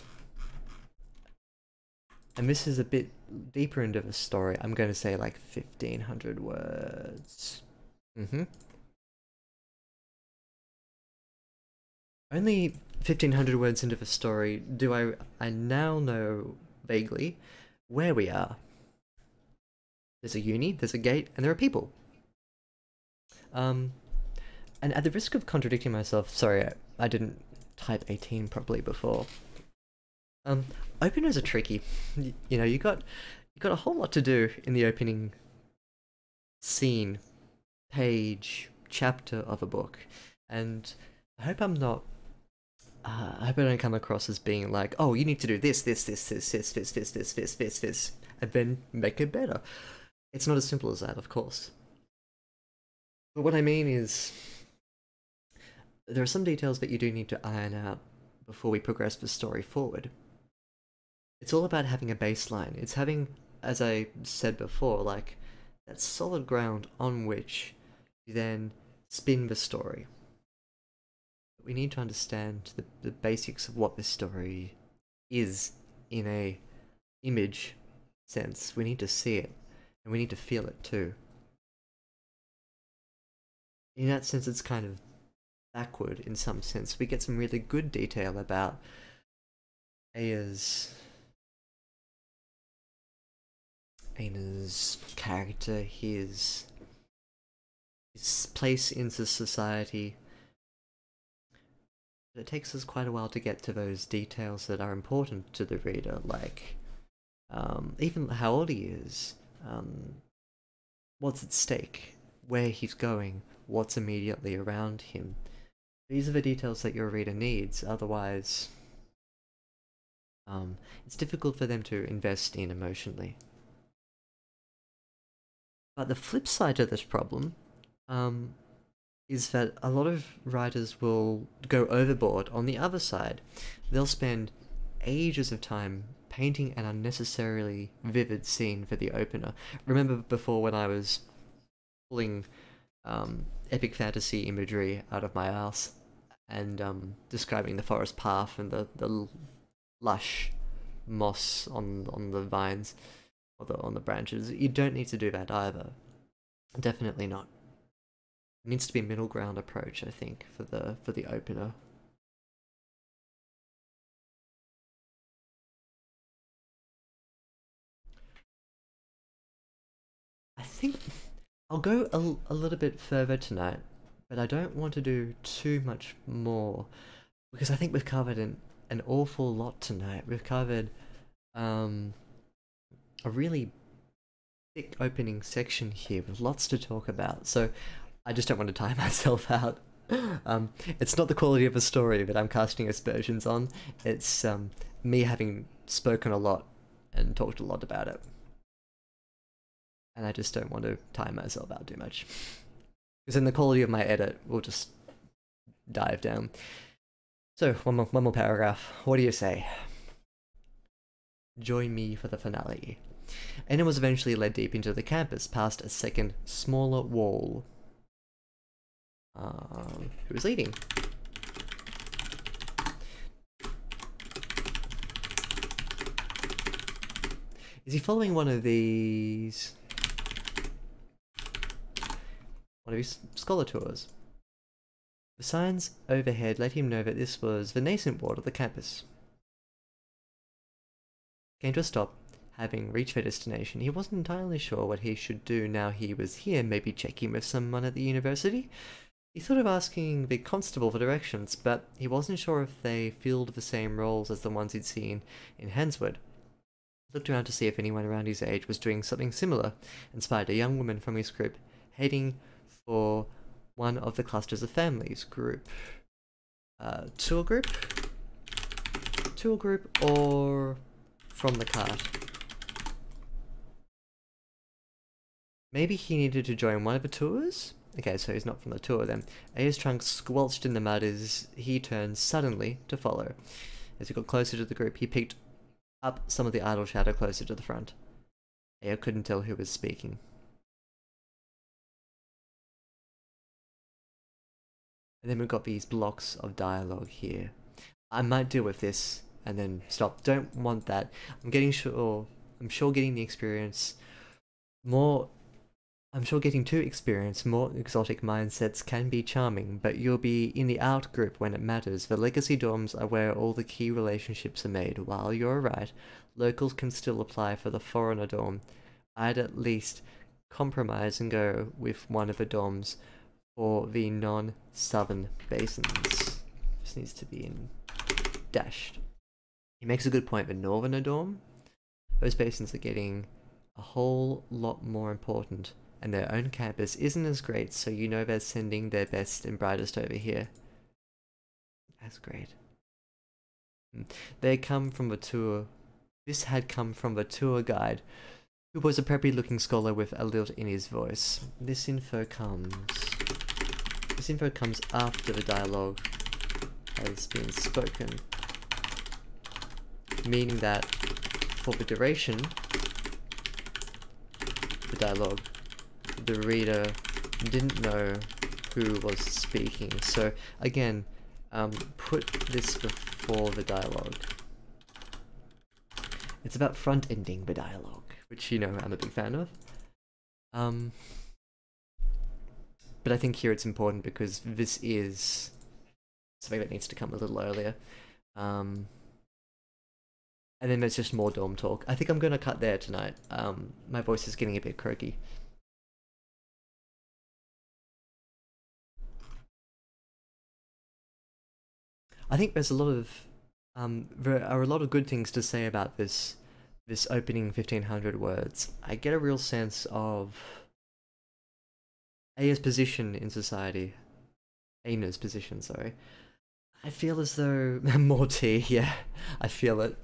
and this is a bit deeper into the story, I'm going to say like 1500 words. Only 1500 words into the story do I now know vaguely where we are. There's a uni, there's a gate, and there are people. And at the risk of contradicting myself, sorry, I didn't type 18 properly before. Openers are tricky. You know, you got a whole lot to do in the opening scene, page, chapter of a book, and I hope I'm not. I hope I don't come across as being like, oh, you need to do this, and then make it better. It's not as simple as that, of course. But what I mean is, there are some details that you do need to iron out before we progress the story forward. It's all about having a baseline. It's having, as I said before, like, that solid ground on which you then spin the story. We need to understand the basics of what this story is in a image sense. We need to see it, and we need to feel it too. In that sense, it's kind of backward in some sense. We get some really good detail about Aina's character, his place into society. But it takes us quite a while to get to those details that are important to the reader, like even how old he is, what's at stake, where he's going, what's immediately around him. These are the details that your reader needs, otherwise it's difficult for them to invest in emotionally. But the flip side to this problem is that a lot of writers will go overboard on the other side. They'll spend ages of time painting an unnecessarily vivid scene for the opener. Remember before when I was pulling epic fantasy imagery out of my ass and describing the forest path and the lush moss on the vines or on the branches? You don't need to do that either. Definitely not. It needs to be a middle ground approach, I think, for the opener. think I'll go a little bit further tonight, but I don't want to do too much more because I think we've covered an awful lot tonight. We've covered a really thick opening section here with lots to talk about. So I just don't want to tire myself out. It's not the quality of a story that I'm casting aspersions on. It's me having spoken a lot and talked a lot about it. And I just don't want to tire myself out too much. Because then the quality of my edit will just dive down. So, one more paragraph. What do you say? Join me for the finale. Anna was eventually led deep into the campus, past a second, smaller wall. Who was leading? Is he following one of these? One of his scholar tours? The signs overhead let him know that this was the Nascent ward of the campus. Came to a stop. Having reached their destination, he wasn't entirely sure what he should do now he was here, maybe checking with someone at the university? He thought of asking the constable for directions, but he wasn't sure if they filled the same roles as the ones he'd seen in Hanswood. He looked around to see if anyone around his age was doing something similar, and spied a young woman from his group, heading for one of the clusters of families group. Tour group? Tour group or from the cart? Maybe he needed to join one of the tours? Okay, so he's not from the tour then. Aya's trunk squelched in the mud as he turned suddenly to follow. As he got closer to the group, he picked up some of the idle shadow closer to the front. Aya couldn't tell who was speaking. And then we've got these blocks of dialogue here. I might deal with this and then stop. Don't want that. I'm sure getting the experience more... I'm sure getting to experience more exotic mindsets can be charming, but you'll be in the out group when it matters. The legacy dorms are where all the key relationships are made. While you're right, locals can still apply for the foreigner dorm. I'd at least compromise and go with one of the dorms for the non-southern basins. This needs to be in dashed. He makes a good point. The northerner dorm, those basins are getting a whole lot more important. And their own campus isn't as great, so you know they're sending their best and brightest over here. That's great. They come from the tour. This had come from the tour guide, who was a preppy looking scholar with a lilt in his voice. This info comes after the dialogue has been spoken. Meaning that for the duration, the dialogue, the reader didn't know who was speaking. So again, put this before the dialogue. It's about front-ending the dialogue, which you know I'm a big fan of. But I think here it's important because this is something that needs to come a little earlier. And then there's just more dorm talk. I think I'm going to cut there tonight. My voice is getting a bit croaky. I think there's a lot of there are a lot of good things to say about this opening 1500 words. I get a real sense of Aya's position in society. Aina's position, sorry. I feel as though more tea, yeah, I feel it.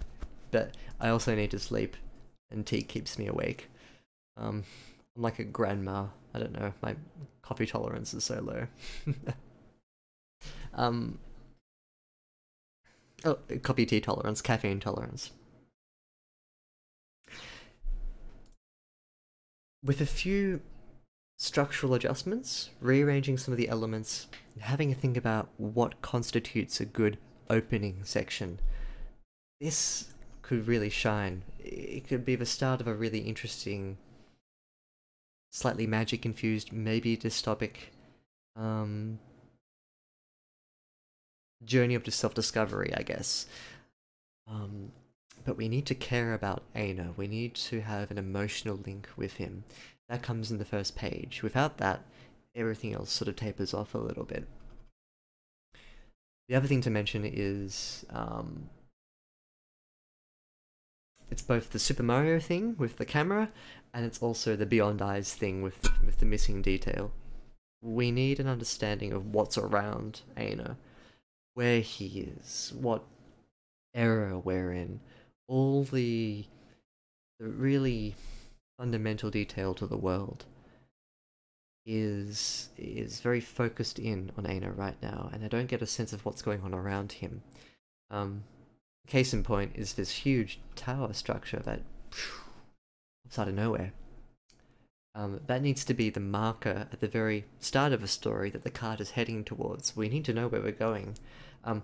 But I also need to sleep, and tea keeps me awake. I'm like a grandma. I don't know, my coffee tolerance is so low. Oh, coffee tea tolerance, caffeine tolerance. With a few structural adjustments, rearranging some of the elements, and having a think about what constitutes a good opening section, this could really shine. It could be the start of a really interesting, slightly magic-infused, maybe dystopic, journey of self-discovery, I guess. But we need to care about Aina. We need to have an emotional link with him. That comes in the first page. Without that, everything else sort of tapers off a little bit. The other thing to mention is it's both the Super Mario thing with the camera, and it's also the Beyond Eyes thing with the missing detail. We need an understanding of what's around Aina, where he is, what era we're in, all the really fundamental detail to the world is very focused in on Aina right now, and I don't get a sense of what's going on around him. Case in point is this huge tower structure that comes out of nowhere. That needs to be the marker at the very start of a story that the cart is heading towards. We need to know where we're going. And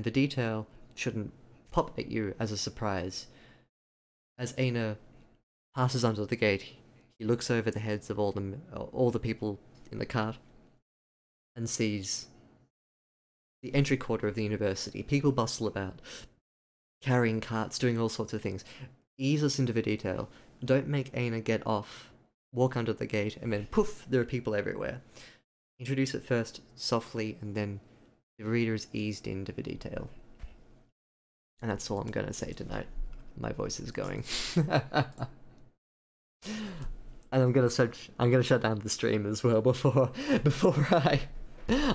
the detail shouldn't pop at you as a surprise. As Aina passes under the gate, he looks over the heads of all the people in the cart and sees the entry quarter of the university. People bustle about, carrying carts, doing all sorts of things. Ease us into the detail. Don't make Aina get off, walk under the gate, and then poof, there are people everywhere. Introduce it first, softly, and then the reader is eased into the detail. And that's all I'm gonna say tonight. My voice is going. And I'm gonna shut down the stream as well before I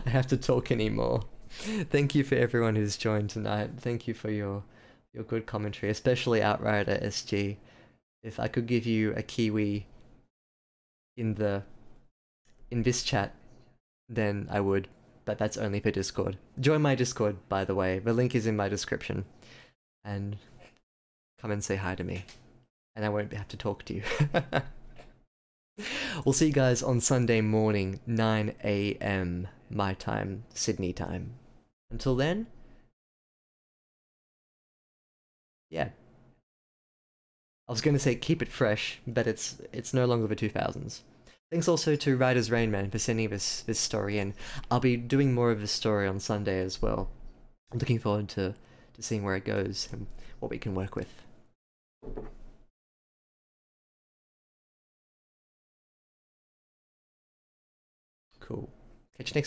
have to talk anymore. Thank you for everyone who's joined tonight. Thank you for your good commentary, especially Outrider SG. If I could give you a Kiwi in this chat, then I would, but that's only for Discord. Join my Discord, by the way. The link is in my description. And come and say hi to me. And I won't have to talk to you. We'll see you guys on Sunday morning, 9 AM my time, Sydney time. Until then, yeah. I was going to say keep it fresh, but it's no longer the 2000s. Thanks also to RightAsRainMan for sending this story in. I'll be doing more of this story on Sunday as well. I'm looking forward to seeing where it goes and what we can work with. Cool. Catch you next